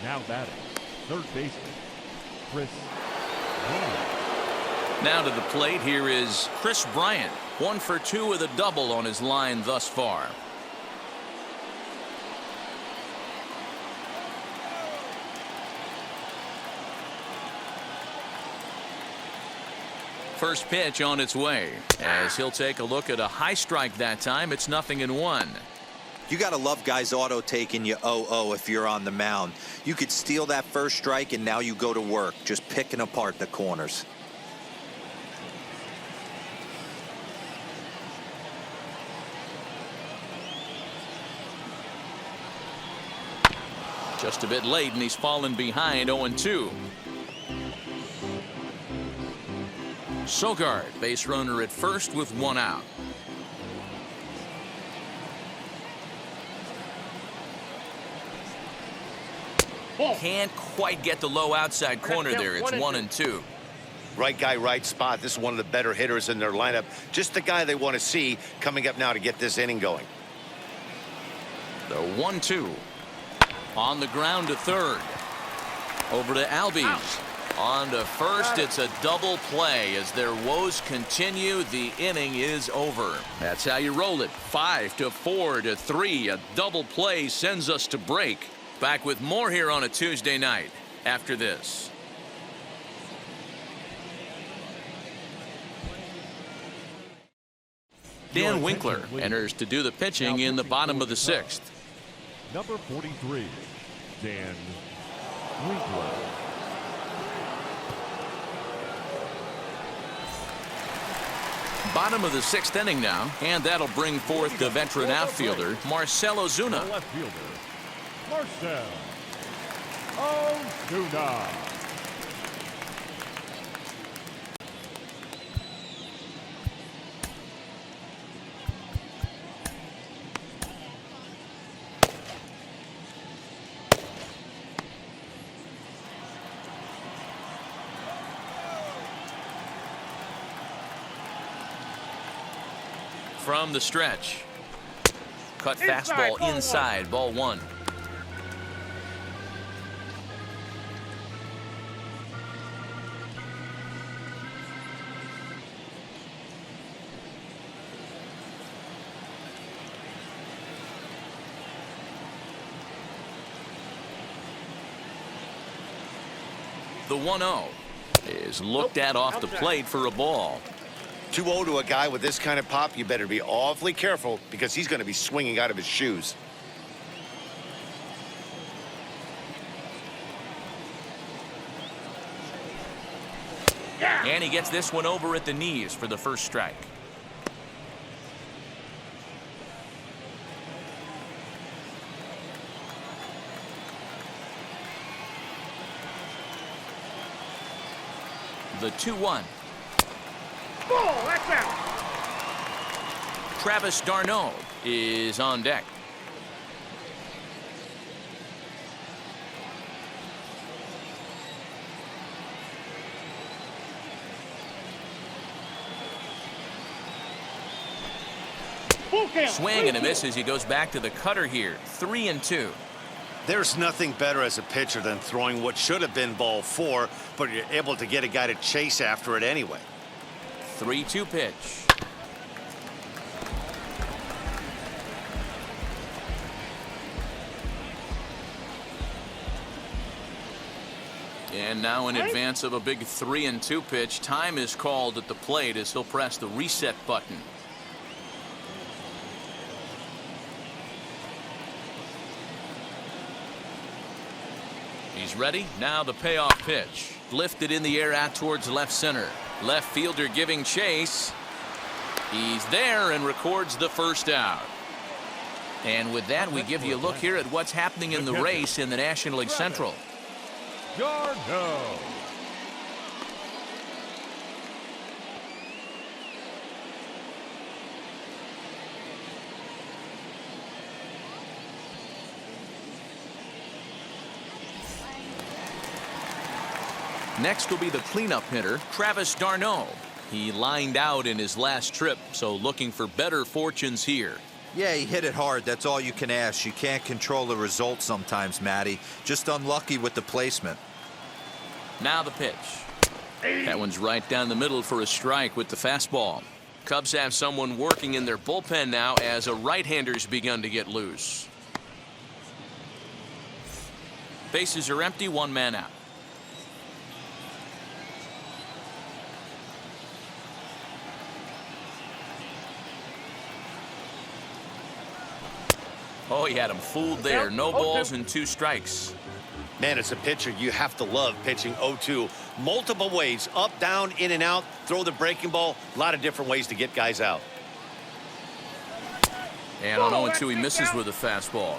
Now batting, third baseman, Chris Bryant. Now to the plate, here is Chris Bryant. 1 for 2 with a double on his line thus far. First pitch on its way, as he'll take a look at a high strike that time. It's 0-1. You got to love guys auto taking you 0-0 if you're on the mound. You could steal that first strike, and now you go to work, just picking apart the corners. Just a bit late, and he's fallen behind 0-2. Sogard, base runner at first with 1 out. Can't quite get the low outside corner there. It's 1-2. Right guy, right spot. This is one of the better hitters in their lineup. Just the guy they want to see coming up now to get this inning going. The 1-2. On the ground to third. Over to Albies. On to first. It's a double play. As their woes continue, the inning is over. That's how you roll it. 5-4-3. A double play sends us to break. Back with more here on a Tuesday night after this. Dan Winkler enters to do the pitching in the bottom of the 6th. Number 43, Dan Winkler. Bottom of the 6th inning now, and that'll bring forth the veteran outfielder, Marcell Ozuna. The left fielder, Marcell Ozuna. From the stretch. Cut fastball inside, ball 1. The 1-0 is looked at off the plate for a ball. 2-0 to a guy with this kind of pop, you better be awfully careful because he's going to be swinging out of his shoes. And he gets this one over at the knees for the first strike. The 2-1. Ball, that's out. Travis d'Arnaud is on deck. Swing and a miss as he goes back to the cutter here. 3-2. There's nothing better as a pitcher than throwing what should have been ball 4, but you're able to get a guy to chase after it anyway. 3-2 pitch. And now in advance of a big 3-2 pitch, time is called at the plate as he'll press the reset button. He's ready. Now the payoff pitch. Lifted in the air out towards left center. Left fielder giving chase. He's there and records the first out. And with that, we give you a look here at what's happening in the race in the National League Central. d'Arnaud. Next will be the cleanup hitter, Travis d'Arnaud. He lined out in his last trip, so looking for better fortunes here. Yeah, he hit it hard. That's all you can ask. You can't control the result sometimes, Matty. Just unlucky with the placement. Now the pitch. That one's right down the middle for a strike with the fastball. Cubs have someone working in their bullpen now as a right-hander's begun to get loose. Bases are empty, one man out. Oh, he had him fooled there. No balls and 2 strikes. Man, as a pitcher, you have to love pitching 0-2. Multiple ways, up, down, in and out, throw the breaking ball. A lot of different ways to get guys out. And on 0-2, he misses with a fastball.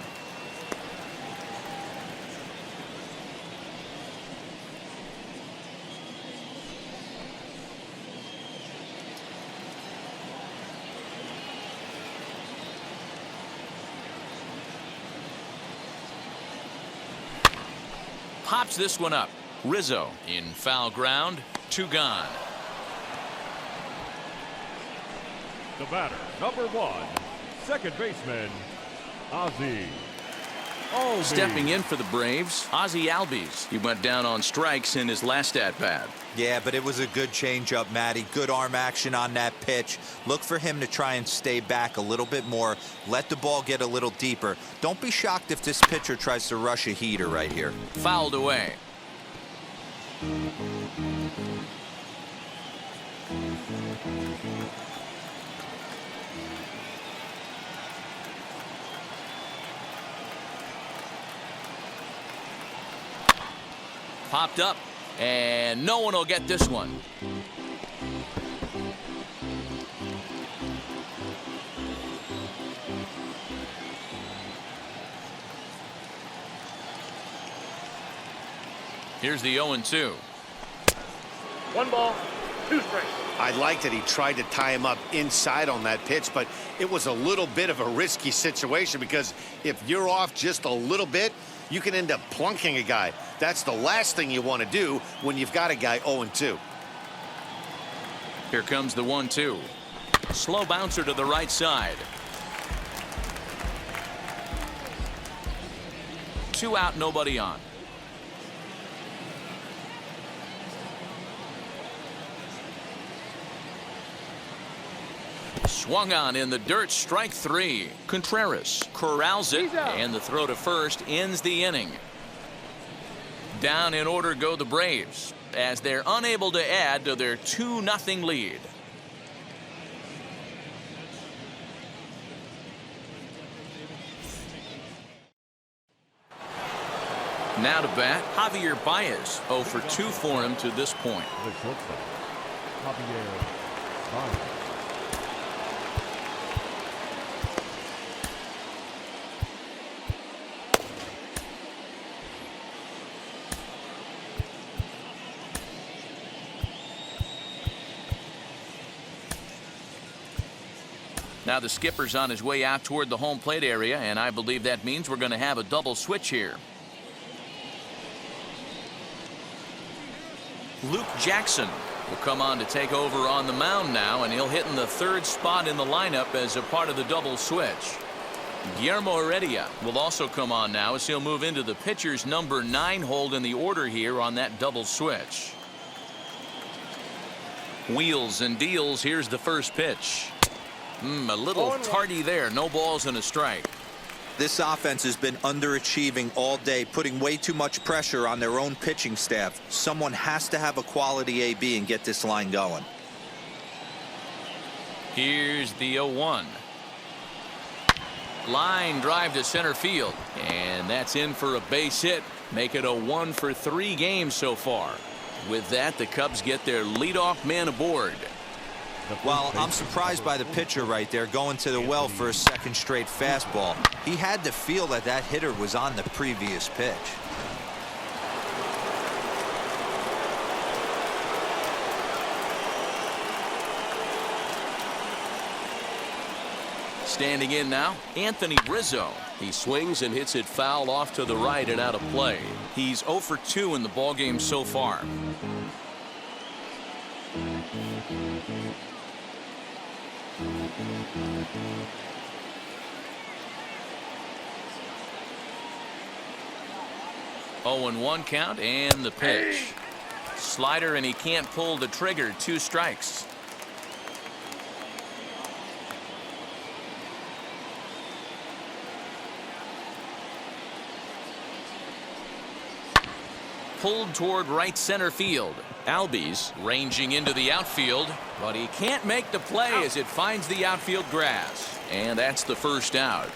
pops this one up. Rizzo in foul ground. 2 gone. The batter, number 1, second baseman, Ozzie Albies. Stepping in for the Braves, Ozzie Albies. He went down on strikes in his last at-bat. Yeah, but it was a good changeup, Matty. Good arm action on that pitch. Look for him to try and stay back a little bit more. Let the ball get a little deeper. Don't be shocked if this pitcher tries to rush a heater right here. Fouled away. Popped up, and no one will get this one. Here's the 0-2. 1 ball, 2 strikes. I liked that he tried to tie him up inside on that pitch, but it was a little bit of a risky situation because if you're off just a little bit, you can end up plunking a guy. That's the last thing you want to do when you've got a guy 0-2. Here comes the 1-2. Slow bouncer to the right side. 2 out, nobody on. Swung on in the dirt, strike 3. Contreras corrals it, and the throw to first ends the inning. Down in order go the Braves as they're unable to add to their 2-0 lead. Now to bat, Javier Baez. 0 for 2 for him to this point. The shortstop, Javier Baez. Now the skipper's on his way out toward the home plate area, and I believe that means we're going to have a double switch here. Luke Jackson will come on to take over on the mound now, and he'll hit in the 3rd spot in the lineup as a part of the double switch. Guillermo Heredia will also come on now as he'll move into the pitcher's number 9 hold in the order here on that double switch. Wheels and deals. Here's the first pitch. A little tardy there. No balls and a strike. This offense has been underachieving all day, putting way too much pressure on their own pitching staff. Someone has to have a quality AB and get this line going. Here's the 0-1. Line drive to center field, and that's in for a base hit. Make it a 1 for 3 games so far. With that, the Cubs get their leadoff man aboard. Well, I'm surprised by the pitcher right there going to the well for a 2nd straight fastball. He had to feel that that hitter was on the previous pitch. Standing in now, Anthony Rizzo. He swings and hits it foul off to the right and out of play. He's 0 for 2 in the ballgame so far. Oh, and 1 count, and the pitch. Slider, and he can't pull the trigger. 2 strikes. Pulled toward right center field. Albies ranging into the outfield, but he can't make the play as it finds the outfield grass. And that's the first out.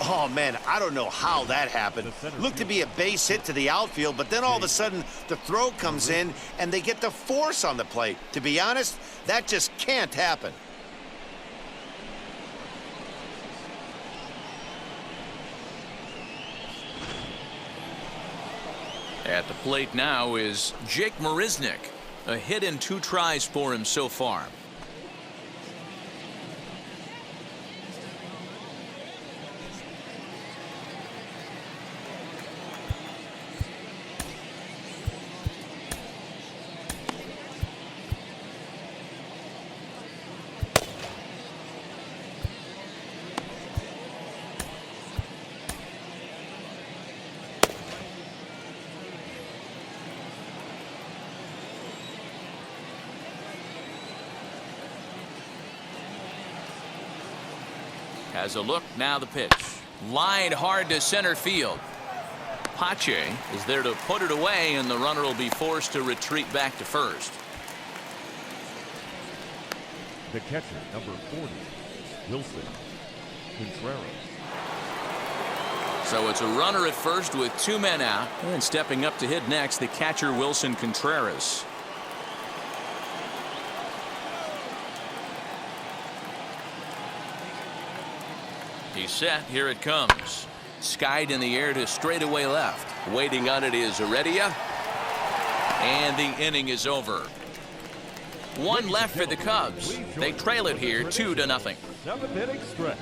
Oh, man, I don't know how that happened. Looked to be a base hit to the outfield, but then all of a sudden the throw comes in and they get the force on the plate. To be honest, that just can't happen. At the plate now is Jake Marisnick. A hit and 2 tries for him so far. Has a look, now the pitch. Line hard to center field. Pache is there to put it away, and the runner will be forced to retreat back to first. The catcher, number 40, Wilson Contreras. So it's a runner at first with 2 men out, and stepping up to hit next, the catcher Wilson Contreras. He's set. Here it comes. Skied in the air to straightaway left. Waiting on it is Heredia. And the inning is over. 1 left for the Cubs. They trail it here 2-0. 7th inning stretch.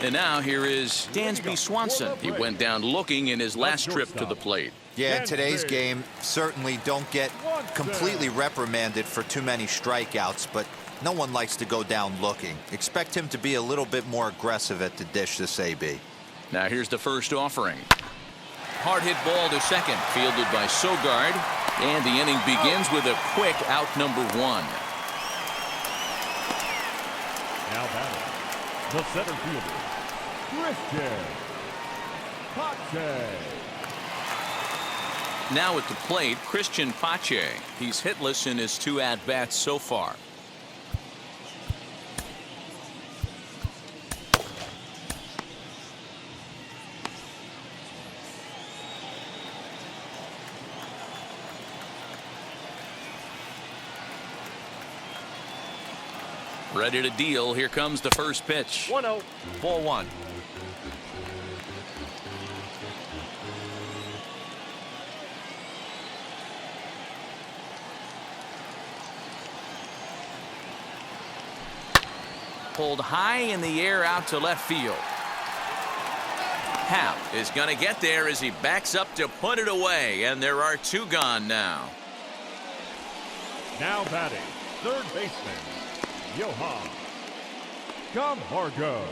And now here is Dansby Swanson. He went down looking in his last trip to the plate. Yeah, in today's game, certainly don't get completely reprimanded for too many strikeouts, but no one likes to go down looking. Expect him to be a little bit more aggressive at the dish this AB. Now here's the first offering. Hard hit ball to second, fielded by Sogard, and the inning begins with a quick out number 1. Now batting, the center fielder, Christian Pache. Now at the plate, Christian Pache. He's hitless in his 2 at-bats so far. Ready to deal. Here comes the first pitch. 1-0. Ball 1. Pulled high in the air out to left field. Happ is going to get there as he backs up to put it away, and there are 2 gone now. Now batting, third baseman, Johan Camargo.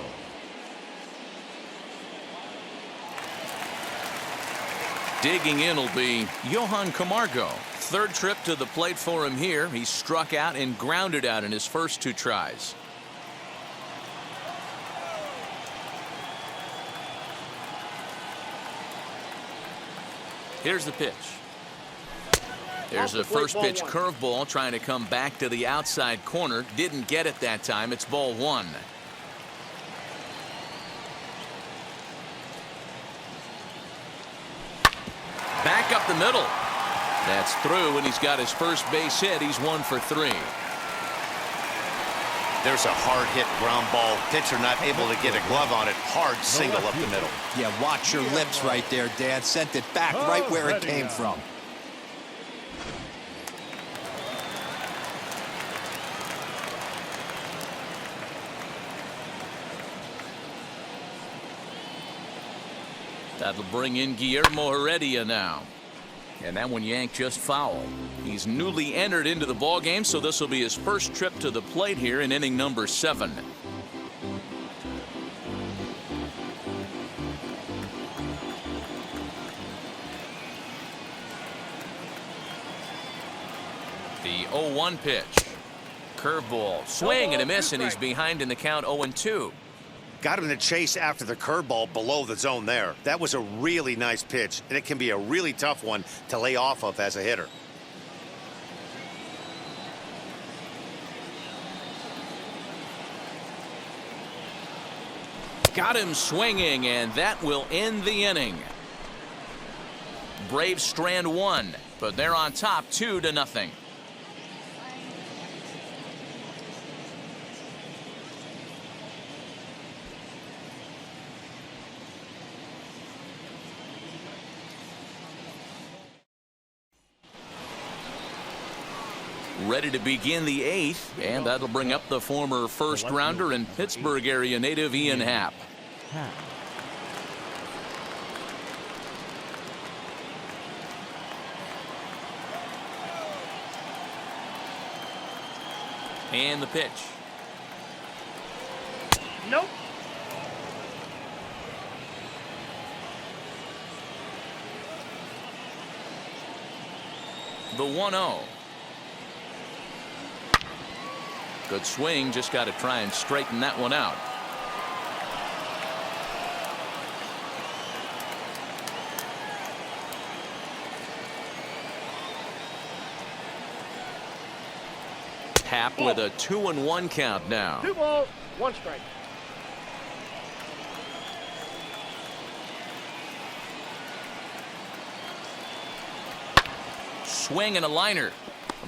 Digging in will be Johan Camargo. 3rd trip to the plate for him here. He struck out and grounded out in his first 2 tries. Here's the pitch. There's a first pitch curveball trying to come back to the outside corner. Didn't get it that time. It's ball 1. Back up the middle. That's through, and he's got his first base hit. He's 1 for 3. There's a hard hit ground ball. Pitcher not able to get a glove on it. Hard single up the middle. Yeah, watch your lips right there, Dan. Sent it back right where it came from. That'll bring in Guillermo Heredia now. And that one yanked just foul. He's newly entered into the ballgame, so this will be his first trip to the plate here in inning number 7. The 0-1 pitch. Curveball. Swing and a miss, and he's behind in the count 0-2. Got him to chase after the curveball below the zone there. That was a really nice pitch, and it can be a really tough one to lay off of as a hitter. Got him swinging, and that will end the inning. Braves strand 1, but they're on top 2-0. Ready to begin the 8th, and that'll bring up the former first-rounder and Pittsburgh area native Ian Happ. And the pitch. Nope. The 1-0. Good swing, just got to try and straighten that one out. Happ with a 2-1 count now. 2 balls, 1 strike. Swing and a liner,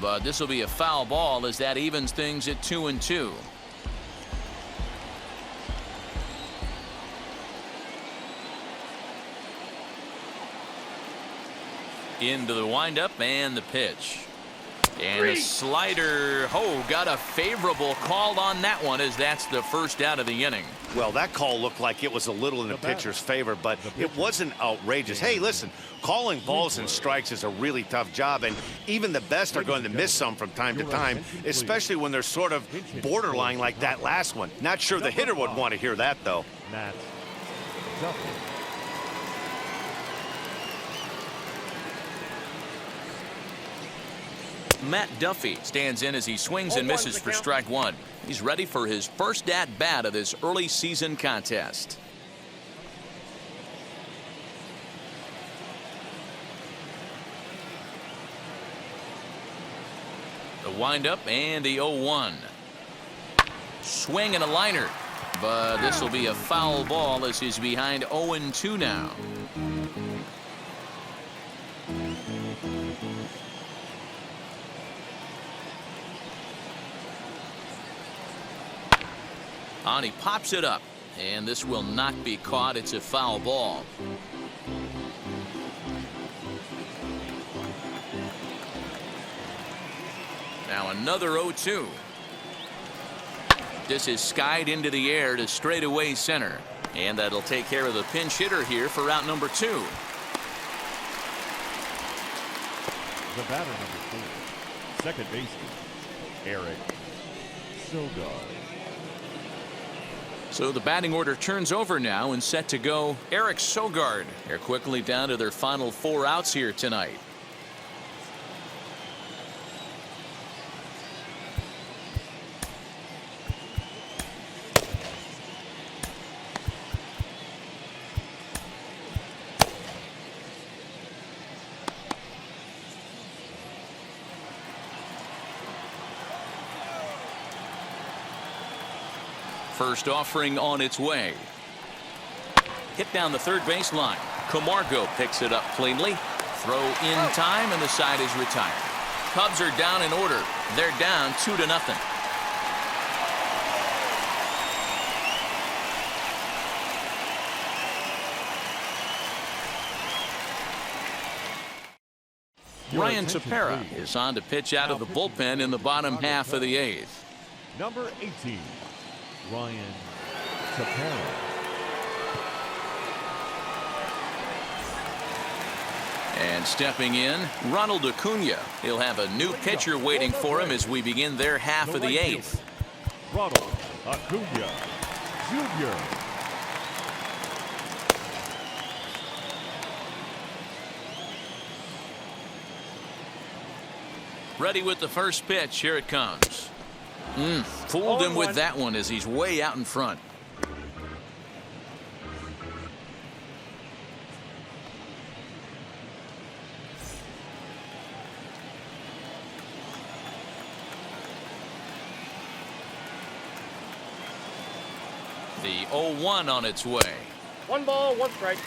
but this will be a foul ball as that evens things at 2-2. Into the windup and the pitch. And a slider. Oh, got a favorable call on that one as that's the first out of the inning. Well, that call looked like it was a little in the pitcher's favor, but it wasn't outrageous. Hey, listen, calling balls and strikes is a really tough job, and even the best are going to miss some from time to time, especially when they're sort of borderline like that last one. Not sure the hitter would want to hear that, though. Matt Duffy. Matt Duffy stands in as he swings and misses for strike one. He's ready for his first at-bat of this early season contest. The windup and the 0-1. Swing and a liner, but this will be a foul ball as he's behind 0-2 now. On he pops it up, and this will not be caught. It's a foul ball. Now another 0-2. This is skied into the air to straightaway center, and that'll take care of the pinch hitter here for out number 2. The batter number 4, second baseman, Eric Sogard. So the batting order turns over now and set to go Eric Sogard. They're quickly down to their final 4 outs here tonight. First offering on its way. Hit down the third baseline. Camargo picks it up cleanly. Throw in time, and the side is retired. Cubs are down in order. They're down 2-0. Ryan Tepera is on to pitch out of the bullpen in the bottom half of the 8th. Number 18, Ryan Tepera. And stepping in, Ronald Acuna. He'll have a new pitcher waiting for him as we begin their half of the 8th. Ronald Acuna Jr. Ready with the first pitch. Here it comes. Fooled him with that one as he's way out in front. The 0-1 on its way. 1 ball, 1 strike.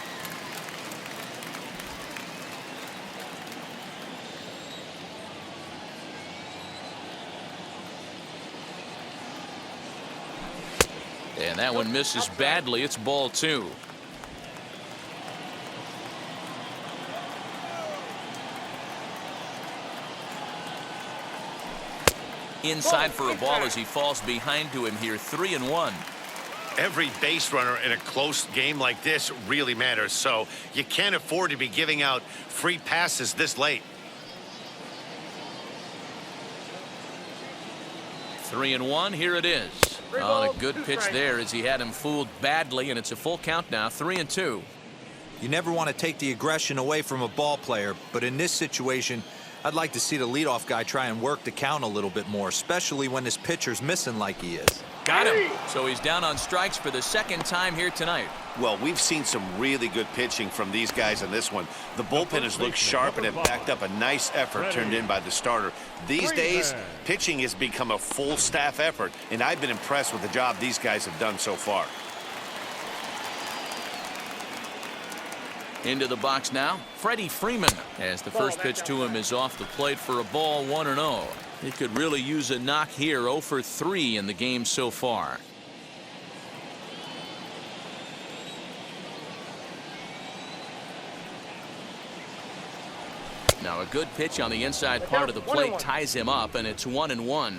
And that one misses badly. It's ball 2. Inside for a ball as he falls behind to him here. 3-1. Every base runner in a close game like this really matters, so you can't afford to be giving out free passes this late. 3-1. Here it is. On a good pitch there as he had him fooled badly, and it's a full count now. 3-2. You never want to take the aggression away from a ball player, but in this situation, I'd like to see the leadoff guy try and work the count a little bit more, especially when his pitcher's missing like he is. Got him. So he's down on strikes for the second time here tonight. Well, we've seen some really good pitching from these guys in this one. The bullpen has looked sharp and it backed up a nice effort turned in by the starter. These days, pitching has become a full staff effort, and I've been impressed with the job these guys have done so far. Into the box now, Freddie Freeman, as the first pitch to him is off the plate for a ball, 1-0. He could really use a knock here, 0 for 3 in the game so far. Now a good pitch on the inside part of the plate ties him up, and it's 1-1.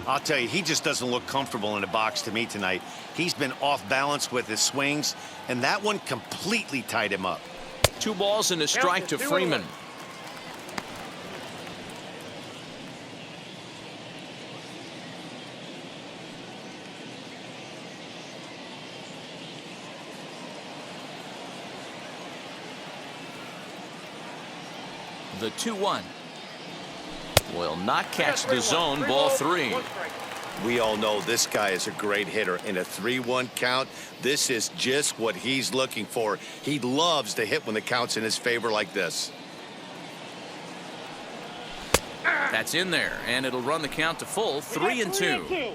I'll tell you, he just doesn't look comfortable in the box to me tonight. He's been off balance with his swings, and that one completely tied him up. 2 balls and a strike to Freeman. The 2-1 will not catch the zone. Ball 3. We all know this guy is a great hitter. In a 3-1 count, this is just what he's looking for. He loves to hit when the count's in his favor like this. That's in there, and it'll run the count to full. 3-2.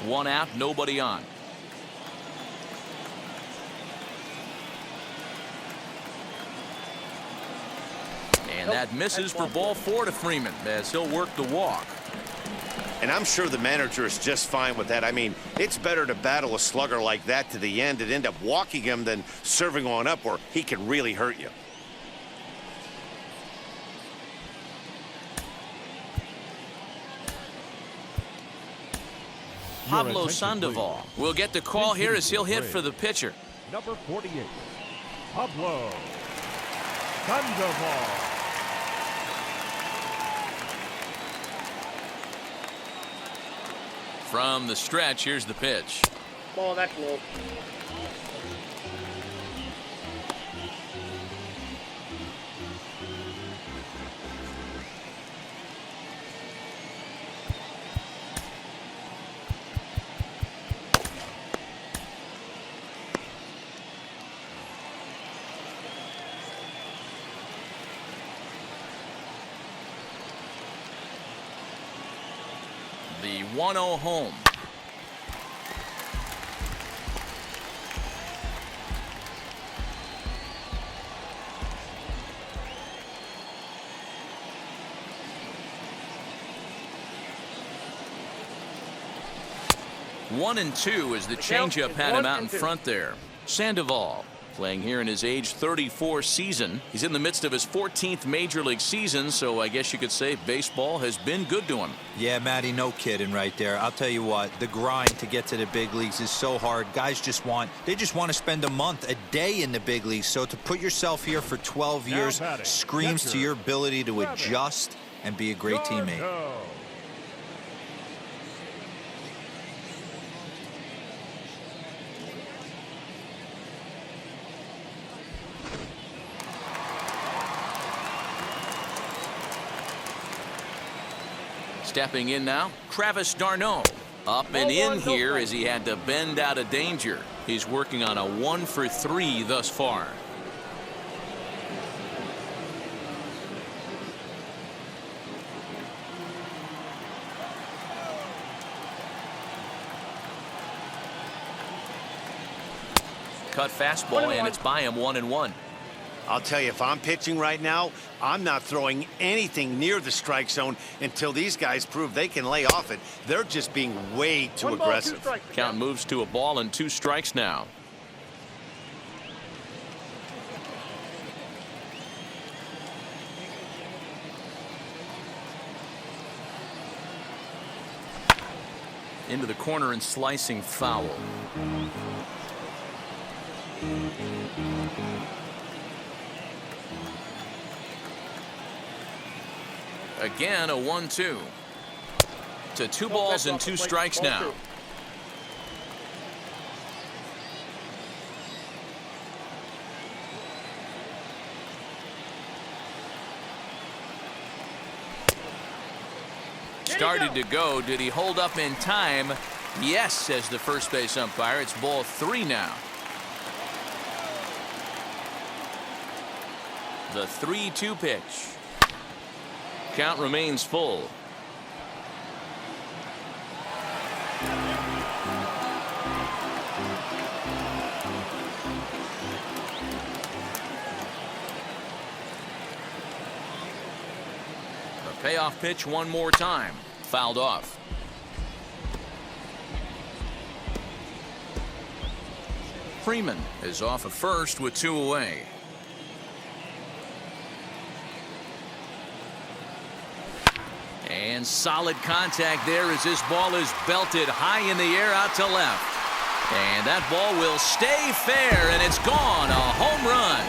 One out, nobody on. And that misses for ball 4 to Freeman as he'll work the walk. And I'm sure the manager is just fine with that. I mean, it's better to battle a slugger like that to the end and end up walking him than serving on up where he can really hurt you. Pablo Sandoval will get the call here as he'll hit for the pitcher. Number 48, Pablo Sandoval. From the stretch, here's the pitch. Ball, that's low. The 1-0 home. One and two as the changeup had him out in front there. Sandoval playing here in his age 34 season. He's in the midst of his 14th major league season, so I guess you could say baseball has been good to him. Yeah, Matty, no kidding right there. I'll tell you what, the grind to get to the big leagues is so hard. Guys just want to spend a month, a day in the big leagues. So to put yourself here for 12 years screams to your ability to adjust and be a great teammate. Stepping in now, Travis d'Arnaud. Up and in here as he had to bend out of danger. He's working on a 1 for 3 thus far. Cut fastball, and it's by him 1-1. I'll tell you, if I'm pitching right now, I'm not throwing anything near the strike zone until these guys prove they can lay off it. They're just being way too aggressive. Count moves to a ball and 2 strikes now. Into the corner and slicing foul. Again, a 1-2 to 2 balls and 2 strikes now. started to go. Did he hold up in time? Yes, says the first base umpire. It's ball 3 now. The 3-2 pitch. Count remains full. The payoff pitch one more time. Fouled off. Freeman is off at first with 2 away. And solid contact there as this ball is belted high in the air out to left. And that ball will stay fair, and it's gone. A home run.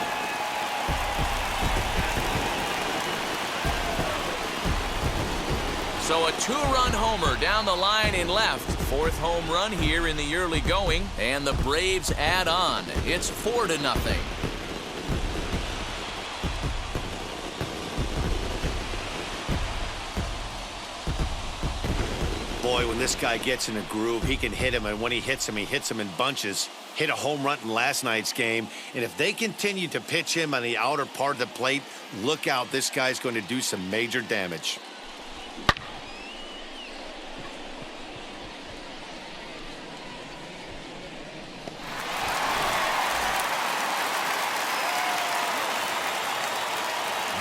So a 2-run homer down the line in left. 4th home run here in the early going, and the Braves add on. It's 4-0. Boy, when this guy gets in a groove, he can hit him, and when he hits him in bunches. Hit a home run in last night's game, and if they continue to pitch him on the outer part of the plate, look out, this guy's going to do some major damage.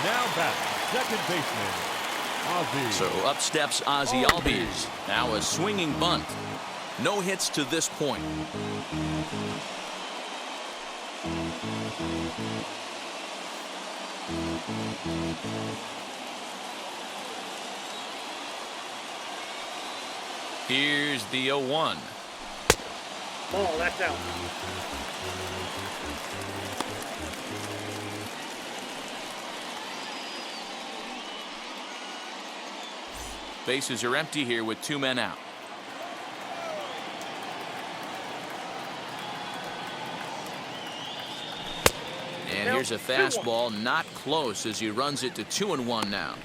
Now back, second baseman, Ozzie. So up steps Ozzie Albies. Now a swinging bunt. No hits to this point. Here's the 0-1. Ball, that's out. Bases are empty here with 2 men out. And here's a fastball, not close, as he runs it to 2-1 now.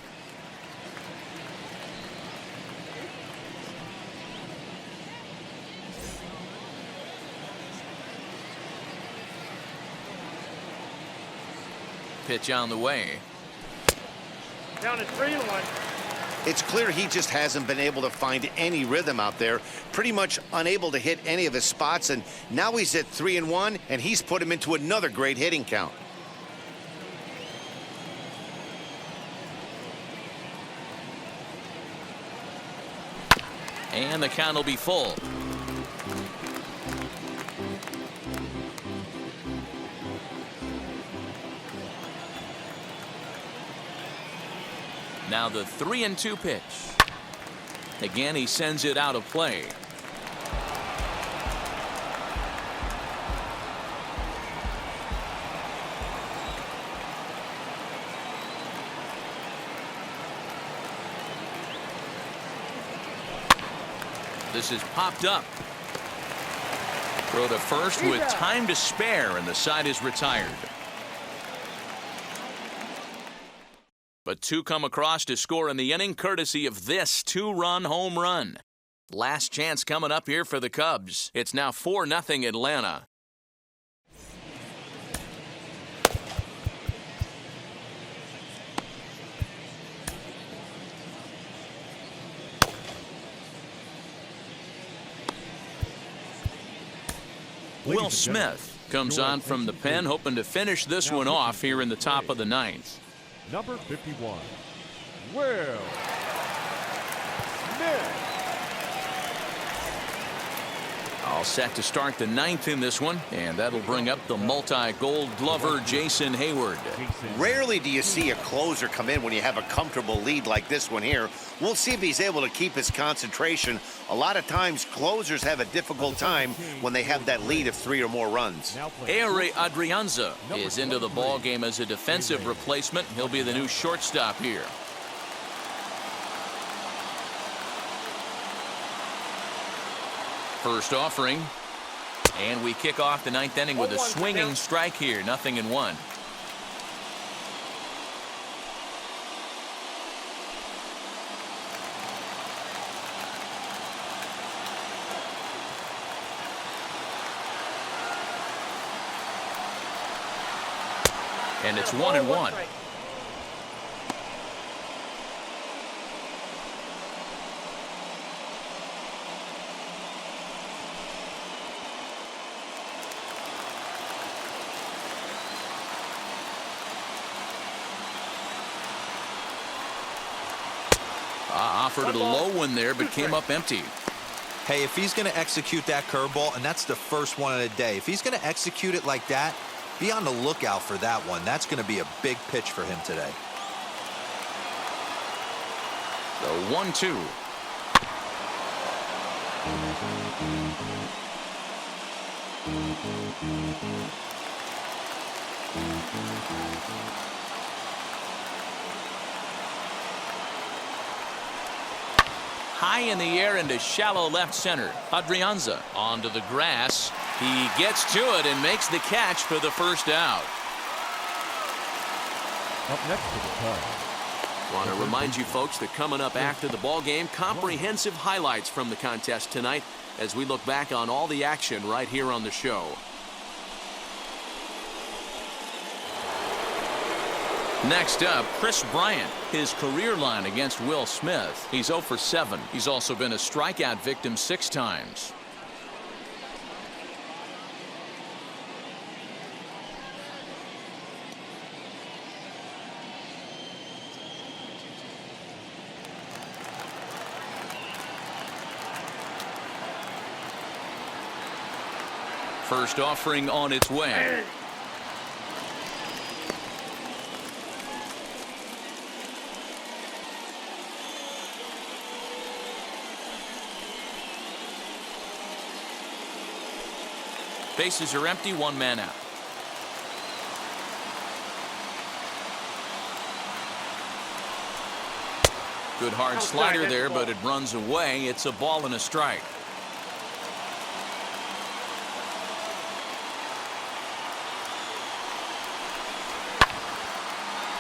Pitch on the way. Down to 3-1. It's clear he just hasn't been able to find any rhythm out there, pretty much unable to hit any of his spots, and now he's at 3-1, and he's put him into another great hitting count. And the count will be full. Now the 3-2 pitch. Again, he sends it out of play. This is popped up. Throw to first with time to spare, and the side is retired. But 2 come across to score in the inning, courtesy of this 2-run home run. Last chance coming up here for the Cubs. It's now 4-0 Atlanta. Will Smith comes on from the pen, hoping to finish this one off here in the top of the 9th. Number 51, Will Smith. All set to start the 9th in this one, and that'll bring up the multi-gold glover Jason Hayward. Rarely do you see a closer come in when you have a comfortable lead like this one here. We'll see if he's able to keep his concentration. A lot of times closers have a difficult time when they have that lead of 3 or more runs. Ehire Adrianza is into the ball game as a defensive replacement. He'll be the new shortstop here. First offering, and we kick off the 9th inning with a swinging strike here. 0-1. And it's 1-1. Offered a low one there, but came up empty. Hey, if he's going to execute that curveball, and that's the first one of the day, if he's going to execute it like that, be on the lookout for that one. That's going to be a big pitch for him today. The 1-2. High in the air into shallow left center. Adrianza onto the grass. He gets to it and makes the catch for the first out. Up next to the Cubs. Want to remind you folks that coming up after the ball game, comprehensive highlights from the contest tonight as we look back on all the action right here on the show. Next up, Chris Bryant. His career line against Will Smith. He's 0 for 7. He's also been a strikeout victim 6 times. First offering on its way. Bases are empty, 1 man out. Good hard slider there, but it runs away. It's a ball and a strike.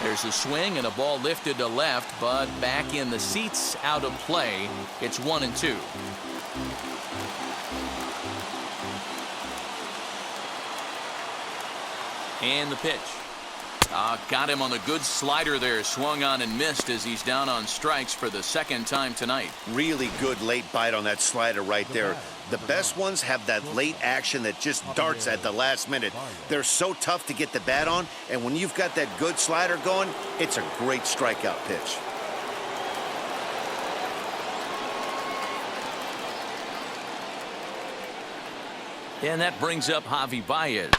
There's a swing and a ball lifted to left, but back in the seats, out of play. It's 1-2. And the pitch. Got him on the good slider there. Swung on and missed as he's down on strikes for the second time tonight. Really good late bite on that slider right there. The best ones have that late action that just darts at the last minute. They're so tough to get the bat on, and when you've got that good slider going, it's a great strikeout pitch. And that brings up Javi Baez.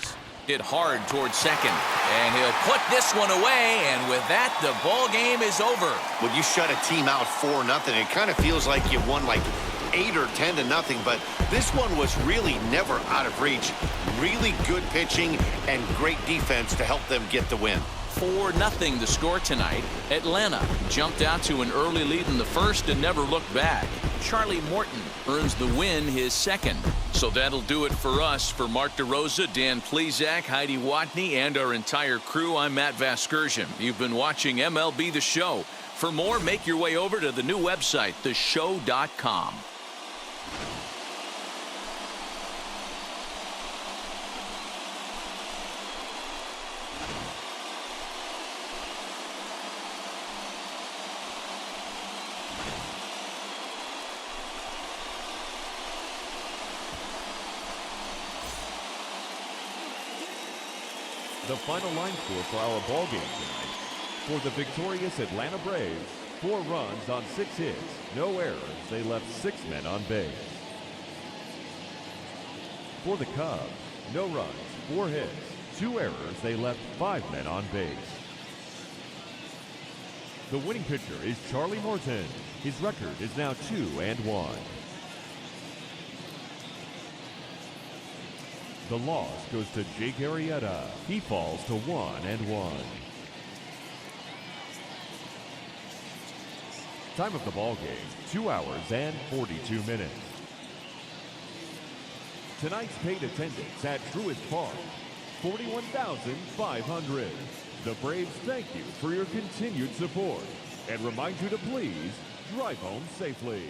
Hit hard towards second, and he'll put this one away, and with that, the ball game is over. When you shut a team out 4-0, it kind of feels like you won like 8 or 10-0, but this one was really never out of reach. Really good pitching and great defense to help them get the win. 4-0 the score tonight. Atlanta jumped out to an early lead in the first and never looked back. Charlie Morton earns the win, his second. So that'll do it for us. For Mark DeRosa, Dan Plezak, Heidi Watney, and our entire crew, I'm Matt Vasgersian. You've been watching MLB The Show. For more, make your way over to the new website, theshow.com. The final line score for our ball game tonight. For the victorious Atlanta Braves, 4 runs on 6 hits, no errors. They left 6 men on base. For the Cubs, no runs, 4 hits, 2 errors. They left 5 men on base. The winning pitcher is Charlie Morton. His record is now 2-1. The loss goes to Jake Arrieta. He falls to 1-1. Time of the ball game, 2 hours and 42 minutes. Tonight's paid attendance at Truist Park, 41,500. The Braves thank you for your continued support and remind you to please drive home safely.